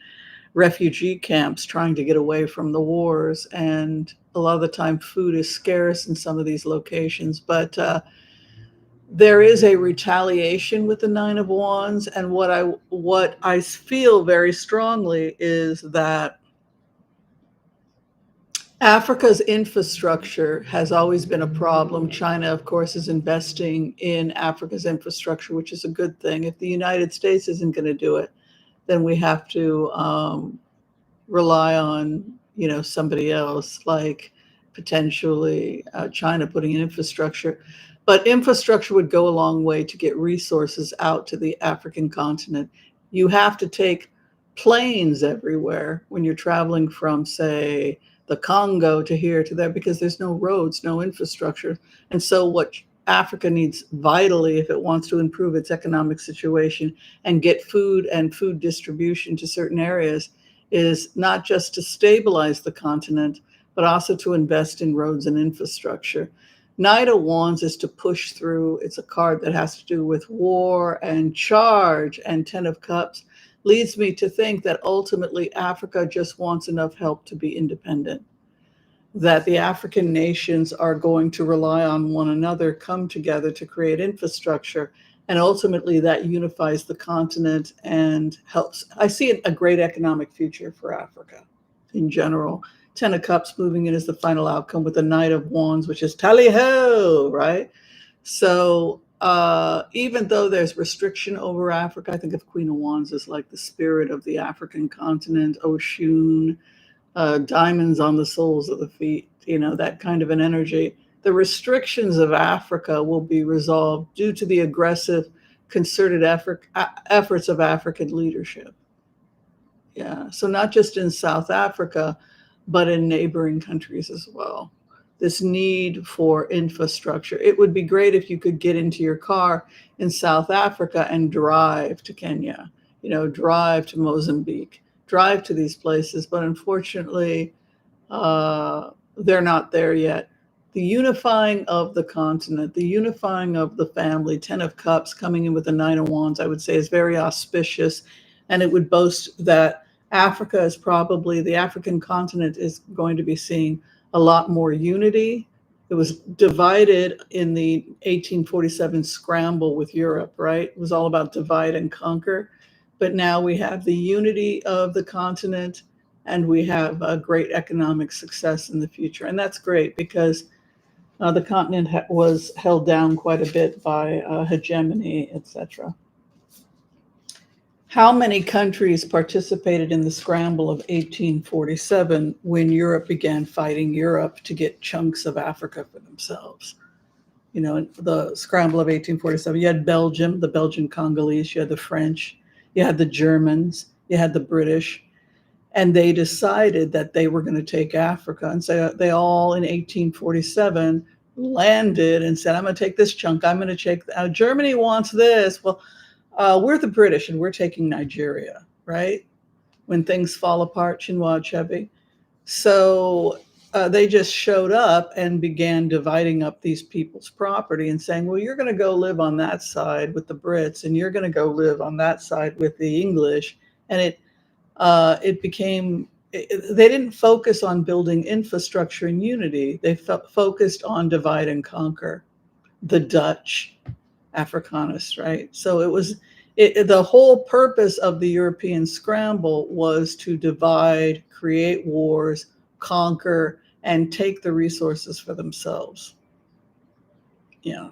refugee camps trying to get away from the wars. And a lot of the time food is scarce in some of these locations. But there is a retaliation with the Nine of Wands. And what I feel very strongly is that Africa's infrastructure has always been a problem. China, of course, is investing in Africa's infrastructure, which is a good thing. If the United States isn't going to do it, then we have to rely on, somebody else, like potentially China putting in infrastructure. But infrastructure would go a long way to get resources out to the African continent. You have to take planes everywhere when you're traveling from, say, the Congo to here to there, because there's no roads, no infrastructure. And so what Africa needs vitally, if it wants to improve its economic situation and get food and food distribution to certain areas, is not just to stabilize the continent, but also to invest in roads and infrastructure. Knight of Wands is to push through. It's a card that has to do with war and charge, and Ten of Cups leads me to think that ultimately Africa just wants enough help to be independent, that the African nations are going to rely on one another, come together to create infrastructure, and ultimately that unifies the continent and helps. I see a great economic future for Africa in general. Ten of Cups moving in as the final outcome with the Knight of Wands, which is tally-ho, right? So even though there's restriction over Africa, I think of Queen of Wands as like the spirit of the African continent, Oshun, diamonds on the soles of the feet, that kind of an energy. The restrictions of Africa will be resolved due to the aggressive, concerted efforts of African leadership. Yeah, so not just in South Africa, but in neighboring countries as well. This need for infrastructure. It would be great if you could get into your car in South Africa and drive to Kenya, drive to Mozambique, drive to these places. But unfortunately, they're not there yet. The unifying of the continent, the unifying of the family, Ten of Cups coming in with the Nine of Wands, I would say is very auspicious. And it would boast that Africa is probably, the African continent is going to be seeing a lot more unity. It was divided in the 1847 scramble with Europe, right? It was all about divide and conquer. But now we have the unity of the continent, and we have a great economic success in the future. And that's great because the continent was held down quite a bit by hegemony, etc. How many countries participated in the scramble of 1847 when Europe began fighting Europe to get chunks of Africa for themselves? The scramble of 1847, you had Belgium, the Belgian Congolese, you had the French, you had the Germans, you had the British, and they decided that they were going to take Africa. And so they all in 1847 landed and said, I'm going to take this chunk. I'm going to take, Germany wants this. Well, we're the British and we're taking Nigeria, right? When things fall apart, Chinua Achebe. So they just showed up and began dividing up these people's property and saying, well, you're going to go live on that side with the Brits and you're going to go live on that side with the English. And it became, they didn't focus on building infrastructure and unity. They focused on divide and conquer. The Dutch, Africanus, right? So the whole purpose of the European scramble was to divide, create wars, conquer, and take the resources for themselves. Yeah.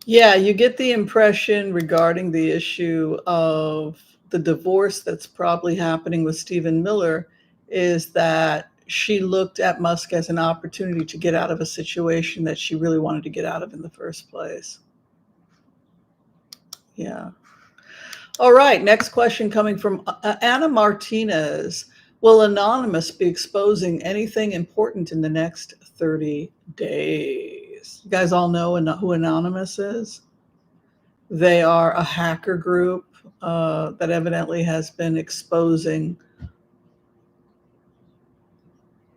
Yeah, you get the impression regarding the issue of the divorce that's probably happening with Stephen Miller is that she looked at Musk as an opportunity to get out of a situation that she really wanted to get out of in the first place. Yeah. All right, next question coming from Anna Martinez. Will Anonymous be exposing anything important in the next 30 days? You guys all know who Anonymous is? They are a hacker group that evidently has been exposing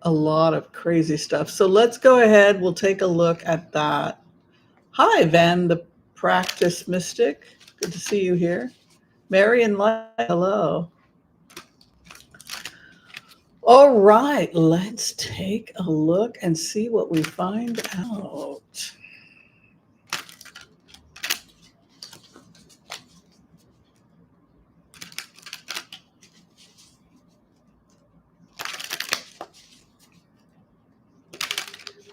a lot of crazy stuff. So let's go ahead. We'll take a look at that. Hi, Van, the Practice Mystic. Good to see you here. Mary and Light, hello. All right, let's take a look and see what we find out.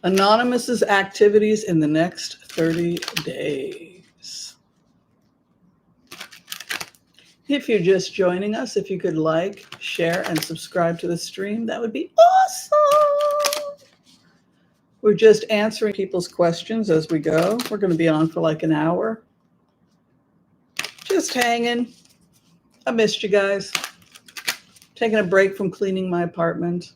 Anonymous's activities in the next 30 days. If you're just joining us, if you could like, share, and subscribe to the stream, that would be awesome. We're just answering people's questions as we go. We're going to be on for like an hour. Just hanging. I missed you guys. Taking a break from cleaning my apartment.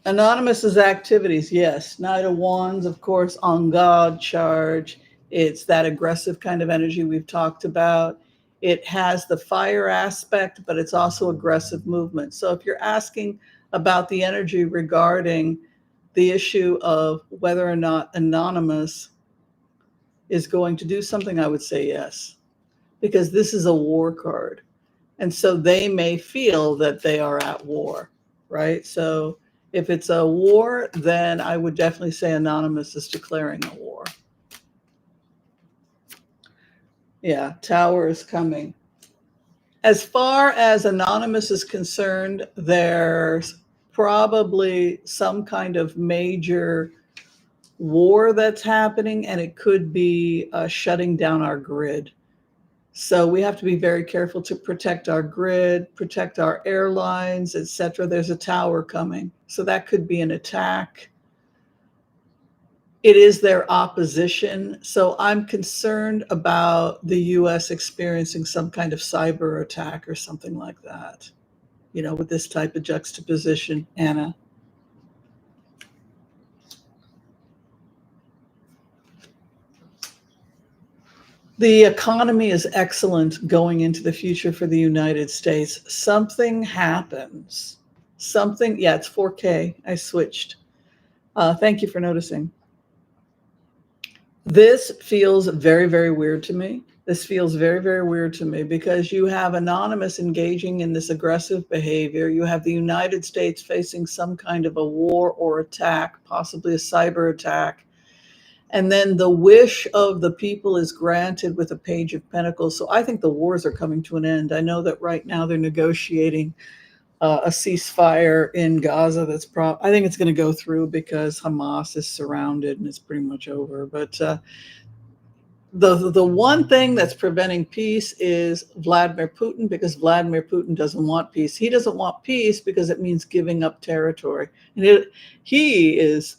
Anonymous's activities, yes. Knight of Wands, of course, on God charge. It's that aggressive kind of energy we've talked about. It has the fire aspect, but it's also aggressive movement. So if you're asking about the energy regarding the issue of whether or not Anonymous is going to do something, I would say yes, because this is a war card. And so they may feel that they are at war, right? So if it's a war, then I would definitely say Anonymous is declaring a war. Yeah, Tower is coming. As far as Anonymous is concerned, there's probably some kind of major war that's happening, and it could be shutting down our grid. So we have to be very careful to protect our grid, protect our airlines, etc. There's a tower coming. So that could be an attack. It is their opposition. So I'm concerned about the US experiencing some kind of cyber attack or something like that, you know, with this type of juxtaposition, Anna. The economy is excellent going into the future for the United States. Something happens. Something, yeah, it's 4K. I switched. Thank you for noticing. This feels very, very weird to me. This feels very, very weird to me because you have Anonymous engaging in this aggressive behavior. You have the United States facing some kind of a war or attack, possibly a cyber attack. And then the wish of the people is granted with a Page of Pentacles. So I think the wars are coming to an end. I know that right now they're negotiating a ceasefire in Gaza. I think it's going to go through because Hamas is surrounded and it's pretty much over. But the one thing that's preventing peace is Vladimir Putin, because Vladimir Putin doesn't want peace. He doesn't want peace because it means giving up territory. And he is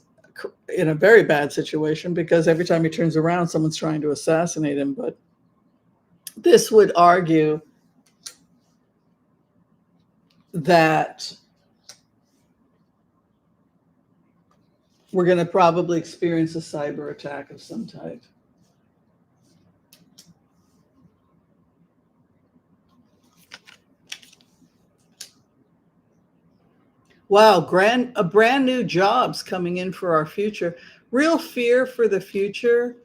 in a very bad situation because every time he turns around, someone's trying to assassinate him. But this would argue that we're going to probably experience a cyber attack of some type. Wow, brand new jobs coming in for our future. Real fear for the future.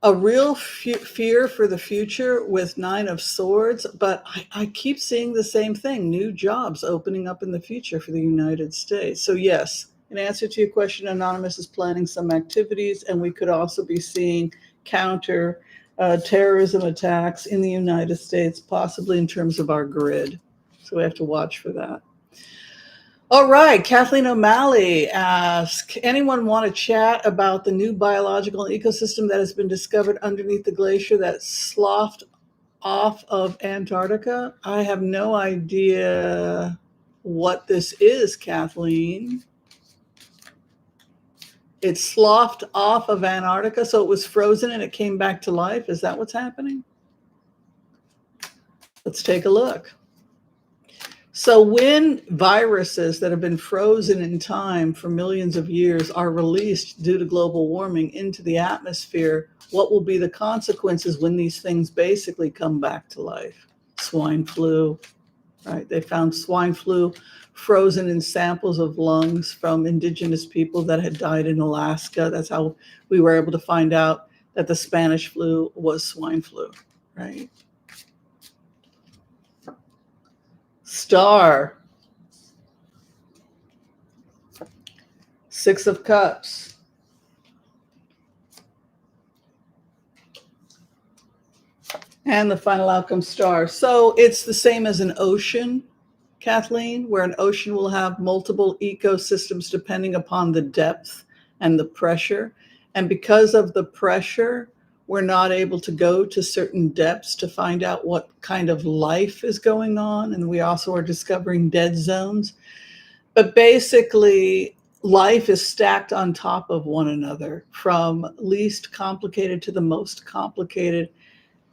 a real fear for the future with Nine of Swords, but I keep seeing the same thing, new jobs opening up in the future for the United States. So yes, in answer to your question, Anonymous is planning some activities, and we could also be seeing counter terrorism attacks in the United States, possibly in terms of our grid. So we have to watch for that. All right, Kathleen O'Malley asks, anyone want to chat about the new biological ecosystem that has been discovered underneath the glacier that sloughed off of Antarctica? I have no idea what this is, Kathleen. It sloughed off of Antarctica, so it was frozen and it came back to life. Is that what's happening? Let's take a look. So when viruses that have been frozen in time for millions of years are released due to global warming into the atmosphere, what will be the consequences when these things basically come back to life? Swine flu, right? They found swine flu frozen in samples of lungs from indigenous people that had died in Alaska. That's how we were able to find out that the Spanish flu was swine flu, right? Star. Six of Cups. And the final outcome, Star. So it's the same as an ocean, Kathleen, where an ocean will have multiple ecosystems depending upon the depth and the pressure. And because of the pressure, we're not able to go to certain depths to find out what kind of life is going on. And we also are discovering dead zones. But basically, life is stacked on top of one another, from least complicated to the most complicated.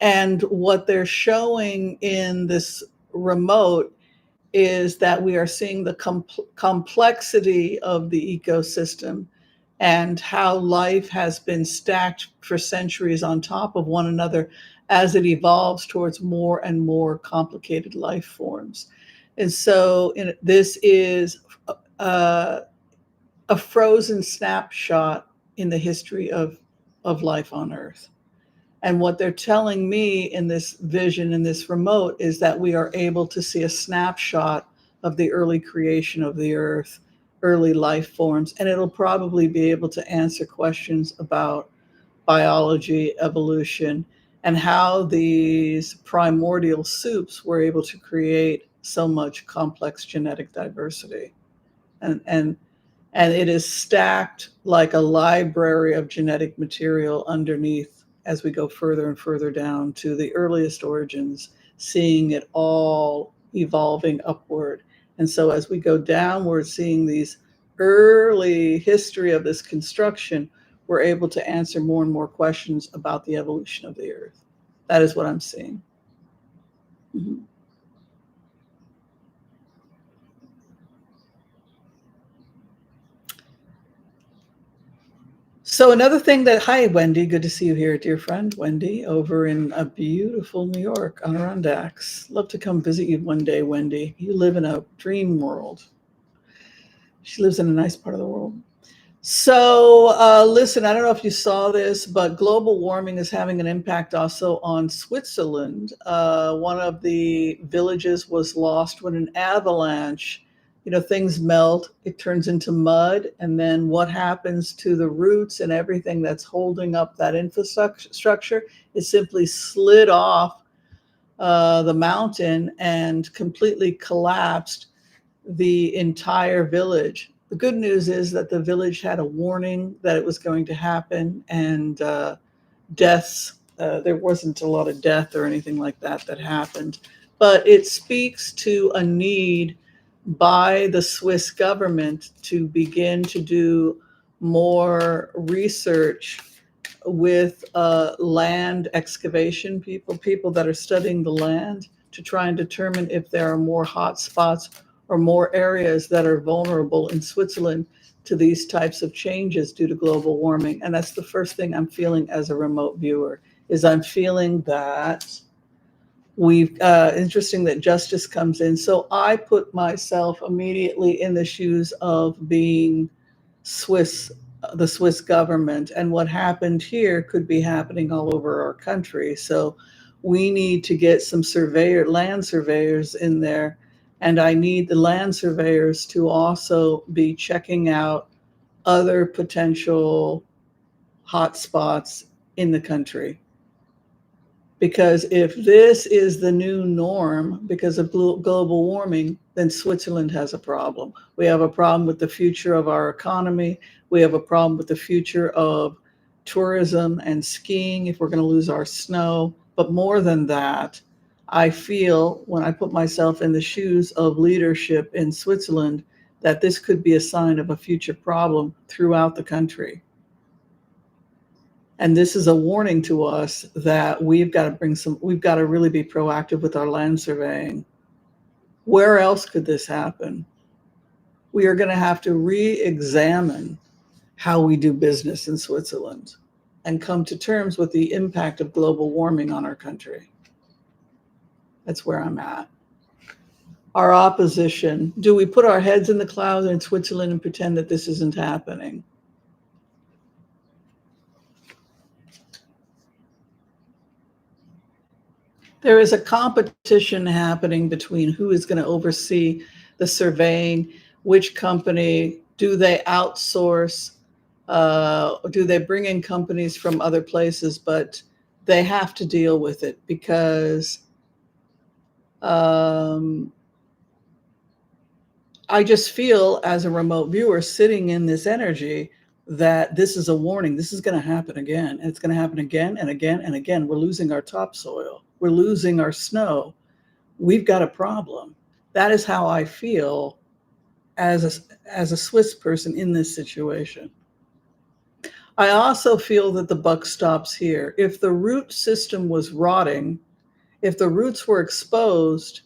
And what they're showing in this remote is that we are seeing the complexity of the ecosystem and how life has been stacked for centuries on top of one another as it evolves towards more and more complicated life forms. And so this is a frozen snapshot in the history of life on Earth. And what they're telling me in this vision, in this remote, is that we are able to see a snapshot of the early creation of the Earth, early life forms, and it'll probably be able to answer questions about biology, evolution, and how these primordial soups were able to create so much complex genetic diversity. And it is stacked like a library of genetic material underneath as we go further and further down to the earliest origins, seeing it all evolving upward. And so as we go downward, seeing these early history of this construction, we're able to answer more and more questions about the evolution of the Earth. That is what I'm seeing. Mm-hmm. So another thing that, hi, Wendy, good to see you here, dear friend, Wendy, over in a beautiful New York, Adirondacks. Love to come visit you one day, Wendy. You live in a dream world. She lives in a nice part of the world. So listen, I don't know if you saw this, but global warming is having an impact also on Switzerland. One of the villages was lost when an avalanche, things melt, it turns into mud. And then what happens to the roots and everything that's holding up that infrastructure? It simply slid off the mountain and completely collapsed the entire village. The good news is that the village had a warning that it was going to happen, and deaths, there wasn't a lot of death or anything like that happened. But it speaks to a need by the Swiss government to begin to do more research with land excavation people that are studying the land to try and determine if there are more hot spots or more areas that are vulnerable in Switzerland to these types of changes due to global warming. And that's the first thing I'm feeling as a remote viewer, is I'm feeling that interesting that justice comes in. So I put myself immediately in the shoes of being Swiss the Swiss government, and what happened here could be happening all over our country. So we need to get some land surveyors in there, and I need the land surveyors to also be checking out other potential hotspots in the country. Because if this is the new norm because of global warming, then Switzerland has a problem. We have a problem with the future of our economy. We have a problem with the future of tourism and skiing if we're going to lose our snow. But more than that, I feel when I put myself in the shoes of leadership in Switzerland that this could be a sign of a future problem throughout the country. And this is a warning to us that we've got to really be proactive with our land surveying. Where else could this happen? We are going to have to re-examine how we do business in Switzerland and come to terms with the impact of global warming on our country. That's where I'm at. Our opposition, do we put our heads in the clouds in Switzerland and pretend that this isn't happening? There is a competition happening between who is going to oversee the surveying, which company, do they outsource, do they bring in companies from other places, but they have to deal with it because I just feel as a remote viewer sitting in this energy that this is a warning. This is going to happen again, and it's going to happen again and again and again. We're losing our topsoil. We're losing our snow. We've got a problem. That is how I feel as a Swiss person in this situation. I also feel that the buck stops here. If the root system was rotting, if the roots were exposed,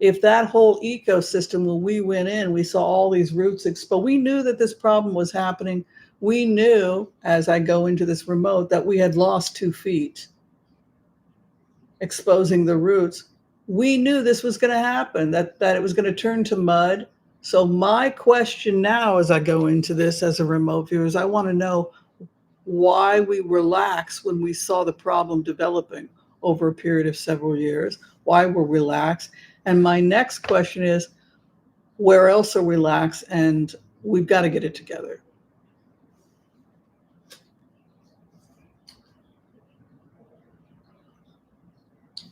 if that whole ecosystem, when we went in, we saw all these roots exposed, we knew that this problem was happening. We knew, as I go into this remote, that we had lost 2 feet exposing the roots. We knew this was going to happen, that it was going to turn to mud. So my question now as I go into this as a remote viewer is I want to know why we relaxed when we saw the problem developing over a period of several years, why we're relaxed. And my next question is, where else are we relaxed? And we've got to get it together.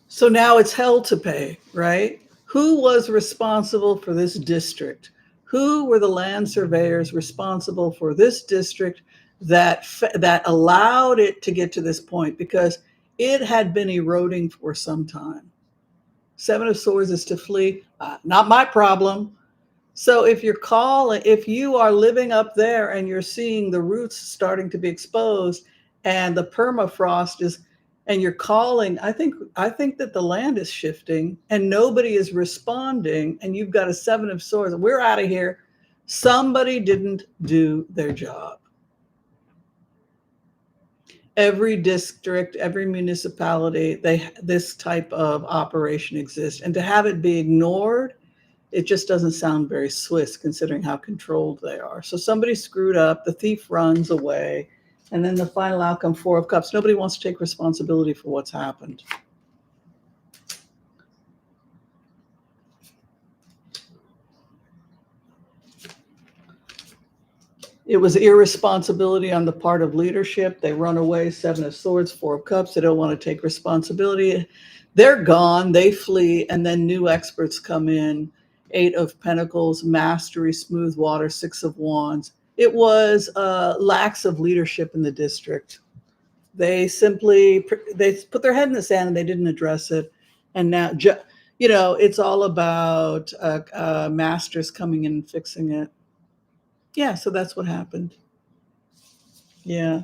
So now it's hell to pay, right? Who was responsible for this district? Who were the land surveyors responsible for this district that allowed it to get to this point? Because it had been eroding for some time. 7 of Swords is to flee. Not my problem. So if you are living up there and you're seeing the roots starting to be exposed and the permafrost is, and you're calling, I think that the land is shifting and nobody is responding, and you've got a 7 of Swords. We're out of here. Somebody didn't do their job. Every district, every municipality, this type of operation exists. And to have it be ignored, it just doesn't sound very Swiss considering how controlled they are. So somebody screwed up, the thief runs away, and then the final outcome, 4 of Cups. Nobody wants to take responsibility for what's happened. It was irresponsibility on the part of leadership. They run away, 7 of Swords, 4 of Cups. They don't want to take responsibility. They're gone, they flee, and then new experts come in. 8 of Pentacles, mastery, smooth water, 6 of Wands. It was lacks of leadership in the district. They put their head in the sand and they didn't address it. And now, it's all about masters coming in and fixing it. Yeah, so that's what happened. Yeah.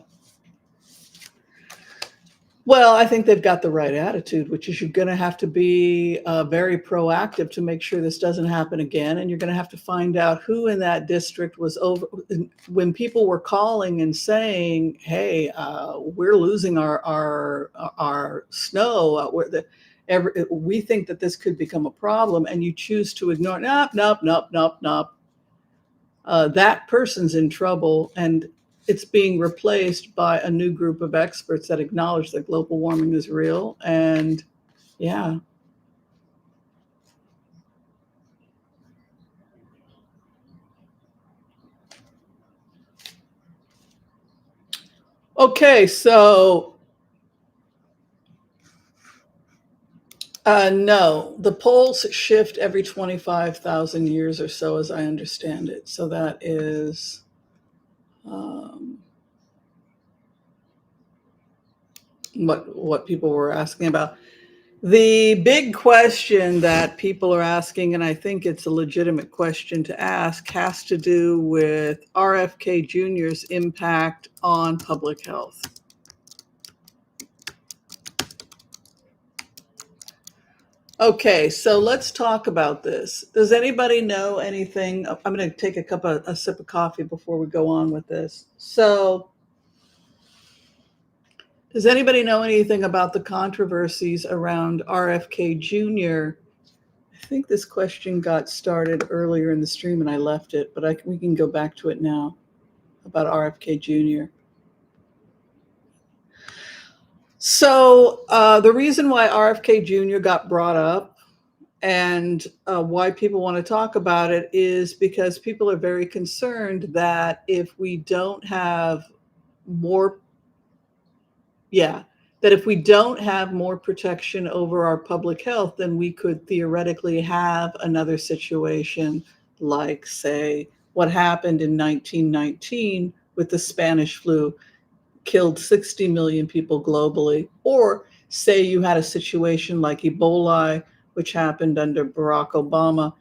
Well, I think they've got the right attitude, which is you're going to have to be very proactive to make sure this doesn't happen again. And you're going to have to find out who in that district was over. When people were calling and saying, hey, we're losing our snow, we think that this could become a problem, and you choose to ignore it. Nope. That person's in trouble. And it's being replaced by a new group of experts that acknowledge that global warming is real. And yeah. Okay, so no, the poles shift every 25,000 years or so, as I understand it. So that is what people were asking about. The big question that people are asking, and I think it's a legitimate question to ask, has to do with RFK Jr.'s impact on public health. Okay, so let's talk about this. Does anybody know anything? I'm going to take a sip of coffee before we go on with this. So, does anybody know anything about the controversies around RFK Jr.? I think this question got started earlier in the stream and I left it, but we can go back to it now about RFK Jr. So the reason why RFK Jr. got brought up and why people want to talk about it is because people are very concerned that if we don't have more protection over our public health, then we could theoretically have another situation like, say, what happened in 1919 with the Spanish flu, killed 60 million people globally. Or say you had a situation like Ebola, which happened under Barack Obama.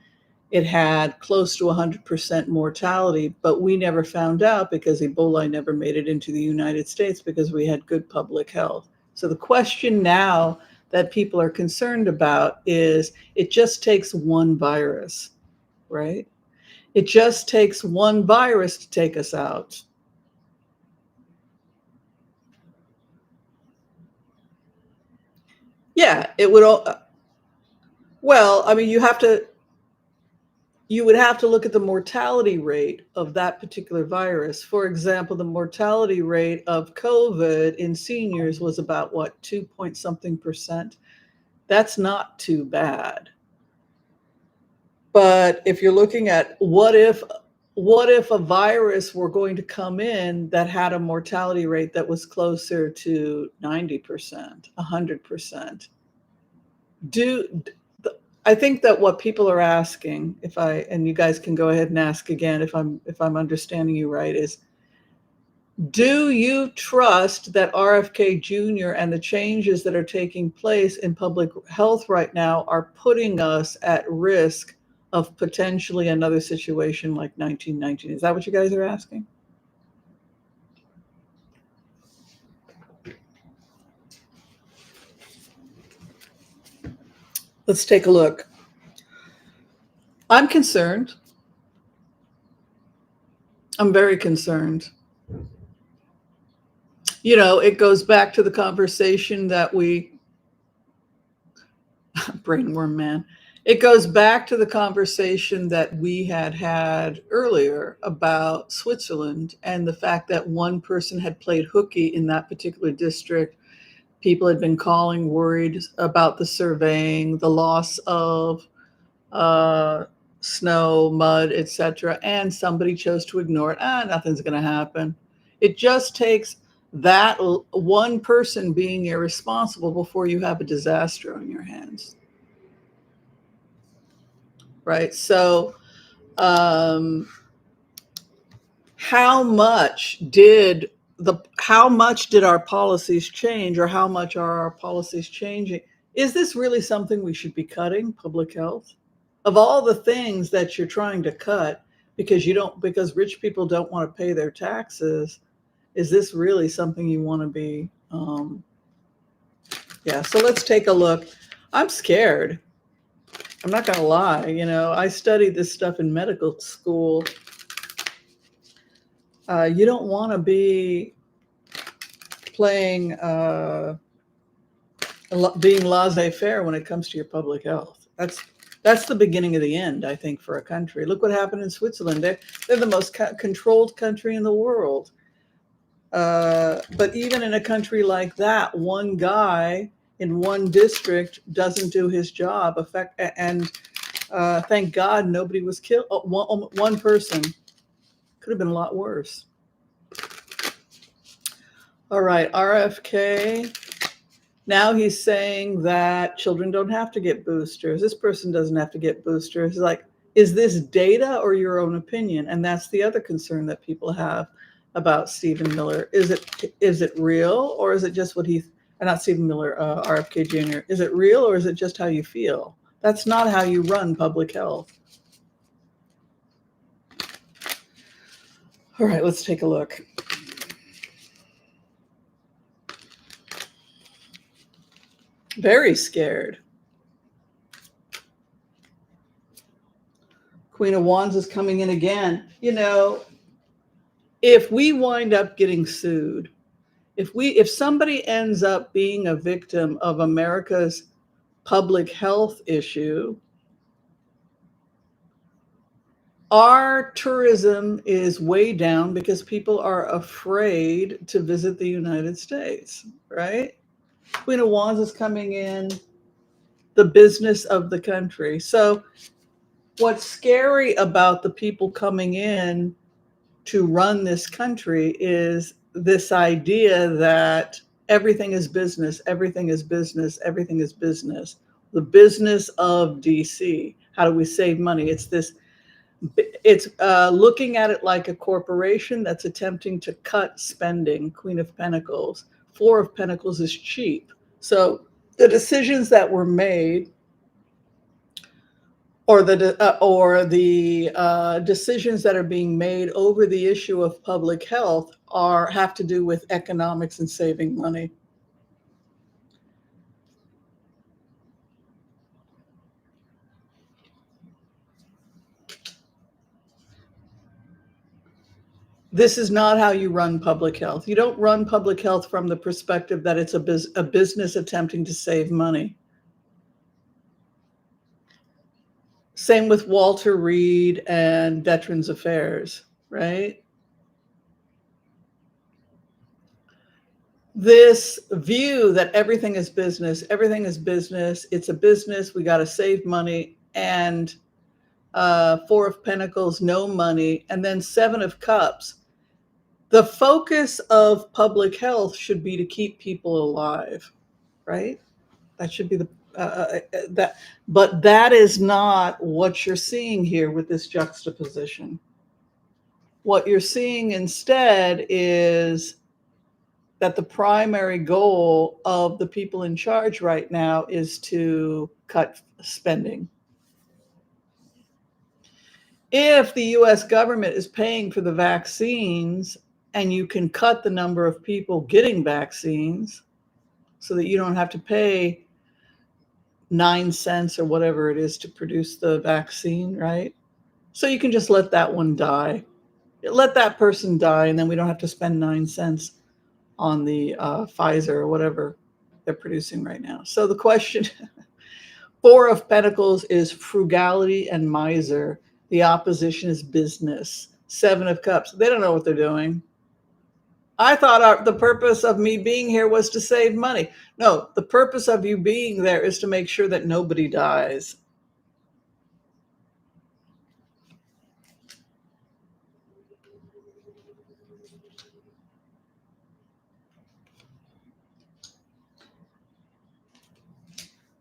It had close to 100% mortality, but we never found out because Ebola never made it into the United States because we had good public health. So the question now that people are concerned about is it just takes one virus, right? It just takes one virus to take us out. Yeah, it would all, well, I mean, you would have to look at the mortality rate of that particular virus. For example, the mortality rate of COVID in seniors was about 2 point something percent. That's not too bad. But if you're looking at what if a virus were going to come in that had a mortality rate that was closer to 90%, 100%, I think that what people are asking, and you guys can go ahead and ask again if I'm understanding you right, is do you trust that RFK Jr. and the changes that are taking place in public health right now are putting us at risk of potentially another situation like 1919? Is that what you guys are asking? Let's take a look. I'm concerned. I'm very concerned. You know, it goes back to the conversation that brainworm man. It goes back to the conversation that we had earlier about Switzerland and the fact that one person had played hooky in that particular district. People had been calling, worried about the surveying, the loss of snow, mud, etc. And somebody chose to ignore it. Nothing's going to happen. It just takes that one person being irresponsible before you have a disaster on your hands. Right? So, how much did our policies change, or how much are our policies changing? Is this really something we should be cutting, public health? Of all the things that you're trying to cut because rich people don't want to pay their taxes, is this really something you want to be? Yeah, so let's take a look. I'm scared. I'm not going to lie. You know, I studied this stuff in medical school. You don't want to be playing, being laissez-faire when it comes to your public health. That's the beginning of the end, I think, for a country. Look what happened in Switzerland. They're the most controlled country in the world. But even in a country like that, one guy in one district doesn't do his job. Thank God nobody was killed. One person. Could have been a lot worse. All right, RFK. Now he's saying that children don't have to get boosters. This person doesn't have to get boosters. He's like, is this data or your own opinion? And that's the other concern that people have about Stephen Miller. Is it real, or is it just what not Stephen Miller, RFK Jr. Is it real, or is it just how you feel? That's not how you run public health. All right, let's take a look. Very scared. Queen of Wands is coming in again. You know, if we wind up getting sued, if somebody ends up being a victim of America's public health issue, our tourism is way down because people are afraid to visit the United States, right? Queen of Wands is coming in, the business of the country. So what's scary about the people coming in to run this country is this idea that everything is business, everything is business, everything is business. The business of DC. How do we save money? It's looking at it like a corporation that's attempting to cut spending. Queen of Pentacles. Four of Pentacles is cheap. So the decisions that were made, or the decisions that are being made over the issue of public health have to do with economics and saving money. This is not how you run public health. You don't run public health from the perspective that it's a business attempting to save money. Same with Walter Reed and Veterans Affairs, right? This view that everything is business, it's a business, we got to save money, and Four of Pentacles, no money, and then Seven of Cups. The focus of public health should be to keep people alive, right? That should be but that is not what you're seeing here with this juxtaposition. What you're seeing instead is that the primary goal of the people in charge right now is to cut spending. If the US government is paying for the vaccines and you can cut the number of people getting vaccines so that you don't have to pay 9 cents or whatever it is to produce the vaccine, right? So you can just let that one die. Let that person die, and then we don't have to spend 9 cents on the Pfizer or whatever they're producing right now. So the question, Four of Pentacles is frugality and miser. The opposition is business. Seven of Cups, they don't know what they're doing. I thought the purpose of me being here was to save money. No, the purpose of you being there is to make sure that nobody dies.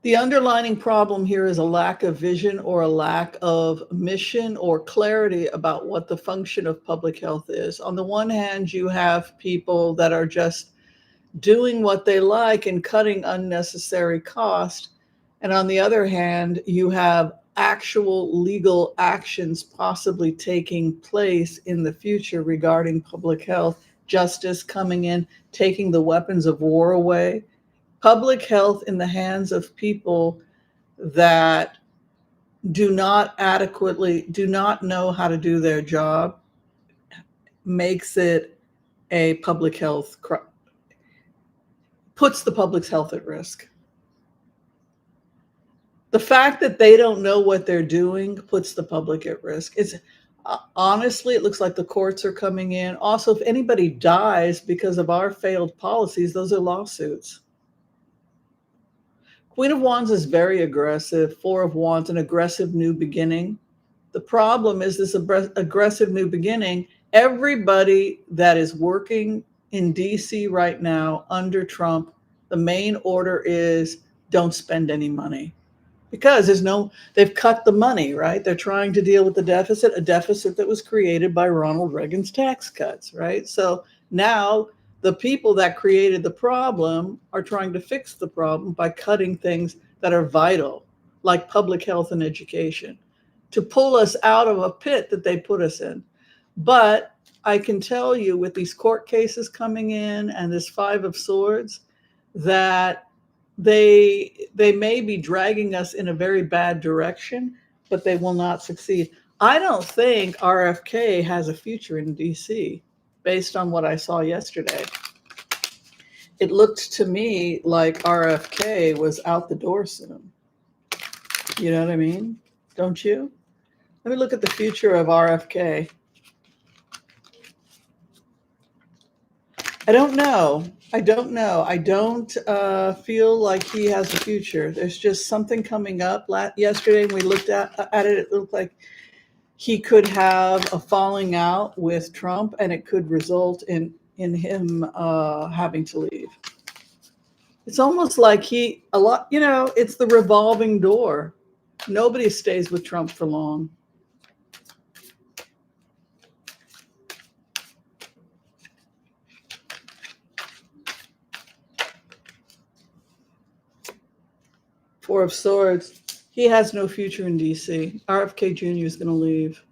The underlying problem here is a lack of vision or a lack of mission or clarity about what the function of public health is. On the one hand, you have people that are just doing what they like and cutting unnecessary cost. And on the other hand, you have actual legal actions possibly taking place in the future regarding public health, justice coming in, taking the weapons of war away. Public health in the hands of people that do not know how to do their job makes it a public health puts the public's health at risk. The fact that they don't know what they're doing puts the public at risk. Honestly, it looks like the courts are coming in. Also, if anybody dies because of our failed policies, those are lawsuits. Queen of Wands is very aggressive. Four of Wands, an aggressive new beginning. The problem is this aggressive new beginning. Everybody that is working in DC right now under Trump, the main order is don't spend any money because they've cut the money, right? They're trying to deal with the deficit, a deficit that was created by Ronald Reagan's tax cuts, right? So now the people that created the problem are trying to fix the problem by cutting things that are vital, like public health and education, to pull us out of a pit that they put us in. But I can tell you with these court cases coming in and this Five of Swords that they may be dragging us in a very bad direction, but they will not succeed. I don't think RFK has a future in DC based on what I saw yesterday. It looked to me like RFK was out the door soon. You know what I mean? Don't you? Let me look at the future of RFK. I don't know. I don't know. I don't feel like he has a future. There's just something coming up. Yesterday, when we looked at it, it looked like he could have a falling out with Trump, and it could result in him having to leave. It's almost like it's the revolving door. Nobody stays with Trump for long. Four of Swords. He has no future in DC. RFK Jr. is going to leave.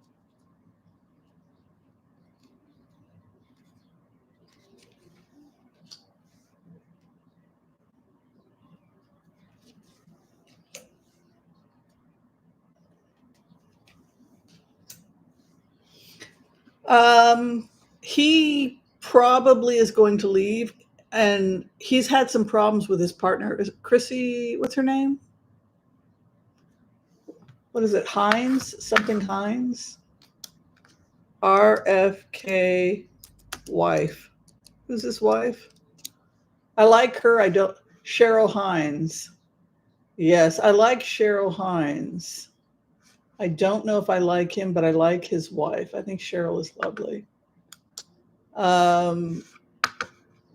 He probably is going to leave, and he's had some problems with his partner. Is Chrissy, what's her name? What is it? Hines? Something Hines? RFK wife. Who's his wife? I like her. I don't. Cheryl Hines. Yes, I like Cheryl Hines. I don't know if I like him, but I like his wife. I think Cheryl is lovely.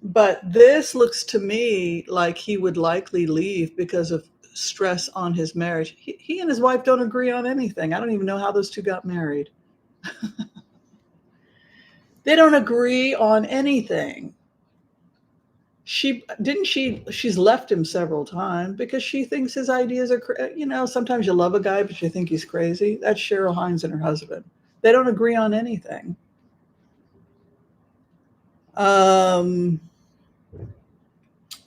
But this looks to me like he would likely leave because of stress on his marriage. He and his wife don't agree on anything. I don't even know how those two got married. They don't agree on anything. She's left him several times because she thinks his ideas are, sometimes you love a guy, but you think he's crazy. That's Cheryl Hines and her husband. They don't agree on anything.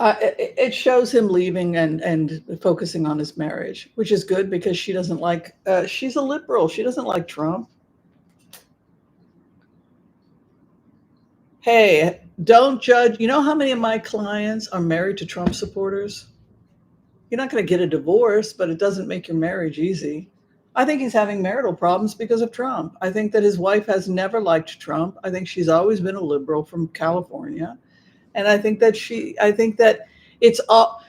It shows him leaving and focusing on his marriage, which is good because she doesn't like, she's a liberal. She doesn't like Trump. Hey, don't judge. You know how many of my clients are married to Trump supporters? You're not going to get a divorce, but it doesn't make your marriage easy. I think he's having marital problems because of Trump. I think that his wife has never liked Trump. I think she's always been a liberal from California. And I think that it's all,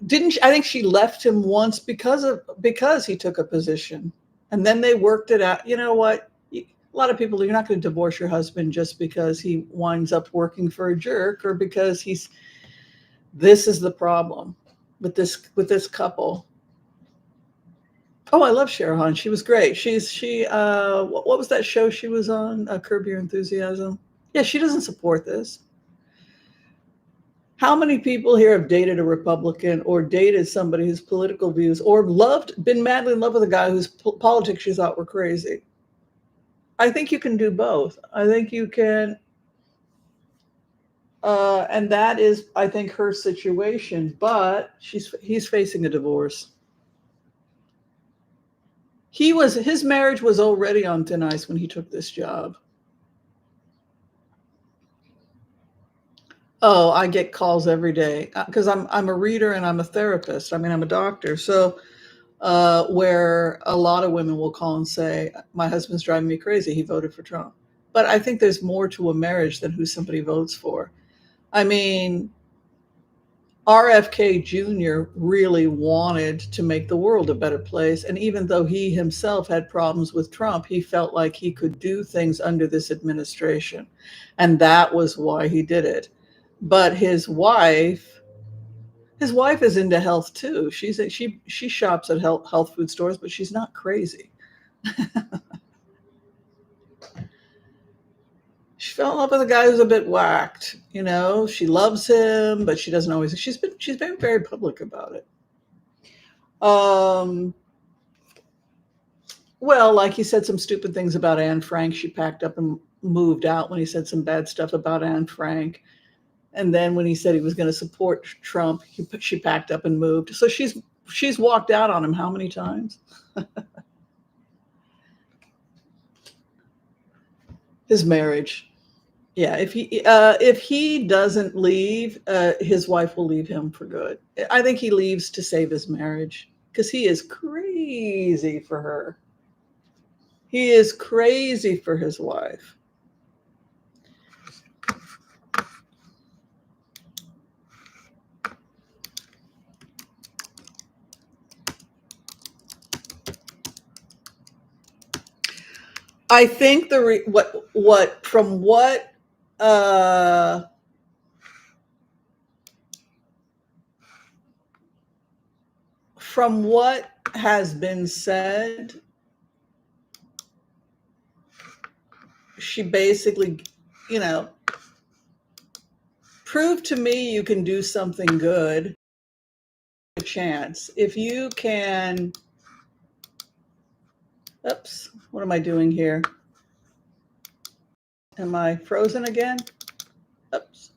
I think she left him once because he took a position. And then they worked it out. You know what? A lot of people, you're not going to divorce your husband just because he winds up working for a jerk or because this is the problem with this couple. Oh, I love Cheryl Hines. She was great. What was that show she was on? Curb Your Enthusiasm. Yeah, she doesn't support this. How many people here have dated a Republican or dated somebody whose political views or been madly in love with a guy whose politics you thought were crazy? I think you can do both. I think you can. And that is, I think, her situation, but he's facing a divorce. His marriage was already on thin ice when he took this job. Oh, I get calls every day because I'm a reader and I'm a therapist. I mean, I'm a doctor. So where a lot of women will call and say, my husband's driving me crazy. He voted for Trump. But I think there's more to a marriage than who somebody votes for. I mean, RFK Jr. really wanted to make the world a better place. And even though he himself had problems with Trump, he felt like he could do things under this administration. And that was why he did it. But his wife is into health too. She shops at health food stores, but she's not crazy. She fell in love with a guy who's a bit whacked. She loves him, but she doesn't always. She's been very public about it. Well, like he said some stupid things about Anne Frank. She packed up and moved out when he said some bad stuff about Anne Frank. And then when he said he was going to support Trump, she packed up and moved. So she's walked out on him how many times? His marriage. Yeah, if he doesn't leave, his wife will leave him for good. I think he leaves to save his marriage because he is crazy for her. He is crazy for his wife. I think from what has been said, she basically, prove to me you can do something good. A chance. If you can, oops, what am I doing here? Am I frozen again? Oops.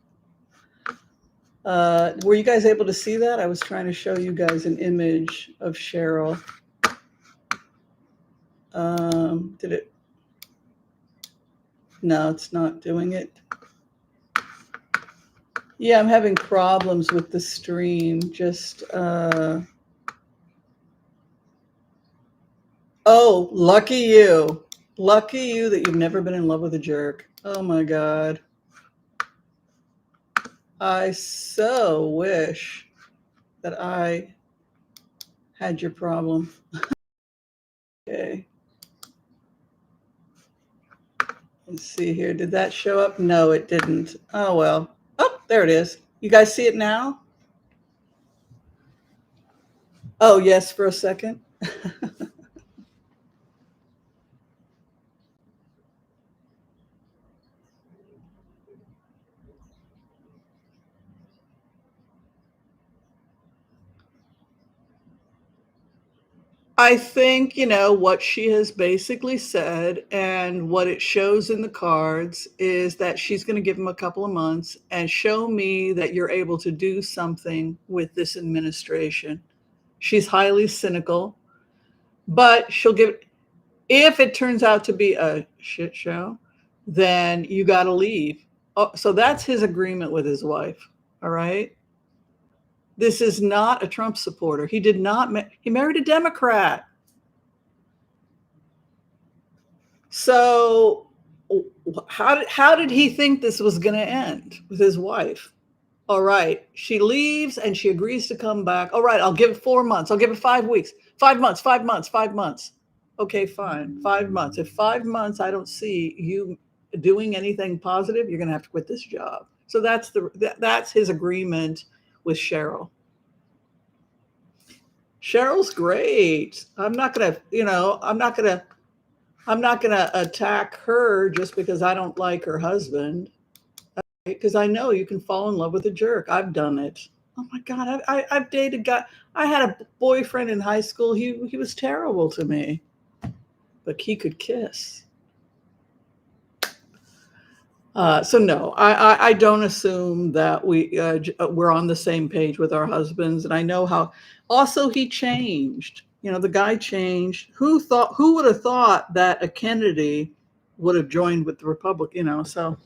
Were you guys able to see that? I was trying to show you guys an image of Cheryl. Did it? No, it's not doing it. Yeah, I'm having problems with the stream. Just, oh, lucky you. Lucky you that you've never been in love with a jerk. Oh my God. I so wish that I had your problem. Okay. Let's see here. Did that show up? No, it didn't. Oh, well. Oh, there it is. You guys see it now? Oh, yes, for a second. I think, what she has basically said and what it shows in the cards is that she's going to give him a couple of months and show me that you're able to do something with this administration. She's highly cynical, but she'll give, if it turns out to be a shit show, then you got to leave. Oh, so that's his agreement with his wife. All right. This is not a Trump supporter. He married a Democrat. So how did he think this was going to end with his wife? All right. She leaves and she agrees to come back. All right. I'll give it 4 months. I'll give it 5 weeks, 5 months, 5 months, 5 months. Okay, fine. 5 months. If 5 months, I don't see you doing anything positive, you're going to have to quit this job. So that's his agreement with Cheryl. Cheryl's great. I'm not going to attack her just because I don't like her husband. Because I know you can fall in love with a jerk. I've done it. Oh my God, I've dated guy. I had a boyfriend in high school. He was terrible to me, but he could kiss. So no, I don't assume that we're on the same page with our husbands. And I know how also he changed. The guy changed. Who would have thought that a Kennedy would have joined with the Republic? So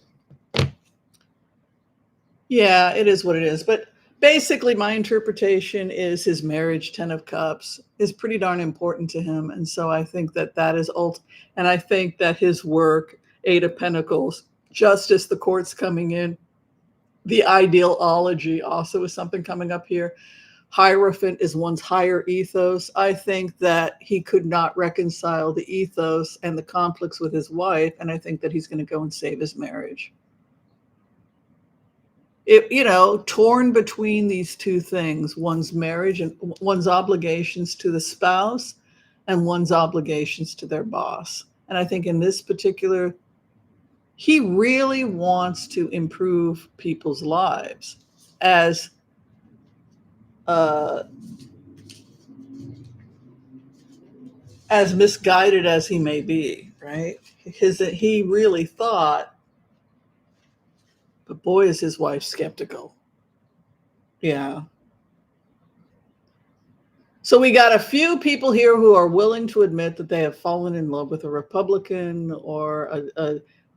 yeah, it is what it is. But basically my interpretation is his marriage, 10 of Cups, is pretty darn important to him. And so I think that that is and I think that his work, 8 of Pentacles, Justice, the courts coming in, the ideology also is something coming up here. Hierophant is one's higher ethos. I think that he could not reconcile the ethos and the conflicts with his wife, and I think that he's going to go and save his marriage. Torn between these two things, one's marriage and one's obligations to the spouse and one's obligations to their boss. And I think in this particular, he really wants to improve people's lives as misguided as he may be, right? He really thought, but boy, is his wife skeptical. Yeah. So we got a few people here who are willing to admit that they have fallen in love with a Republican or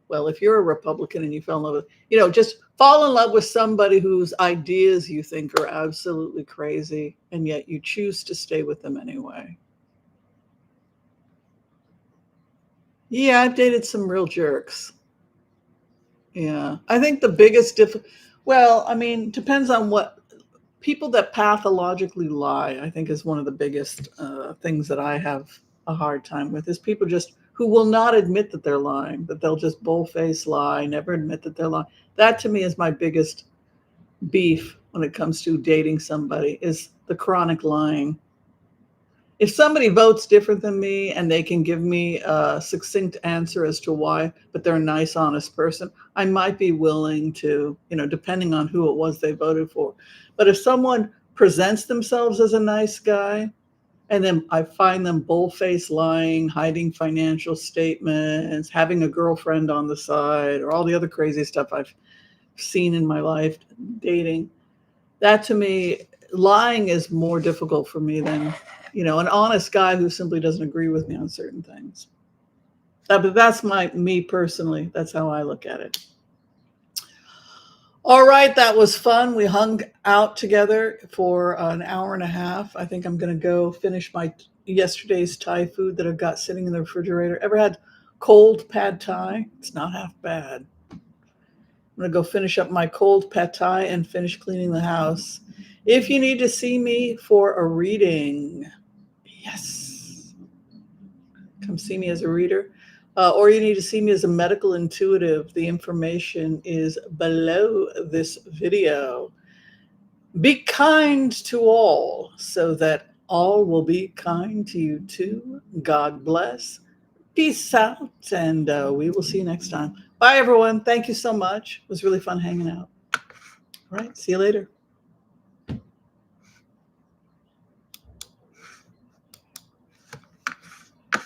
well, if you're a Republican and you fell in love with, just fall in love with somebody whose ideas you think are absolutely crazy, and yet you choose to stay with them anyway. Yeah, I've dated some real jerks. Yeah, I think the biggest depends on what people that pathologically lie, I think is one of the biggest things that I have a hard time with, is people just who will not admit that they're lying, but they'll just bullface lie, never admit that they're lying. That to me is my biggest beef when it comes to dating somebody, is the chronic lying. If somebody votes different than me and they can give me a succinct answer as to why, but they're a nice, honest person, I might be willing to, depending on who it was they voted for. But if someone presents themselves as a nice guy, and then I find them bullface lying, hiding financial statements, having a girlfriend on the side, or all the other crazy stuff I've seen in my life dating, that to me, lying is more difficult for me than, an honest guy who simply doesn't agree with me on certain things. But that's me personally. That's how I look at it. All right, that was fun. We hung out together for an hour and a half. I think I'm going to go finish my yesterday's Thai food that I've got sitting in the refrigerator. Ever had cold pad Thai? It's not half bad. I'm going to go finish up my cold pad Thai and finish cleaning the house. If you need to see me for a reading, yes, come see me as a reader. Or you need to see me as a medical intuitive. The information is below this video. Be kind to all so that all will be kind to you too. God bless. Peace out, and we will see you next time. Bye, everyone. Thank you so much. It was really fun hanging out. All right, see you later.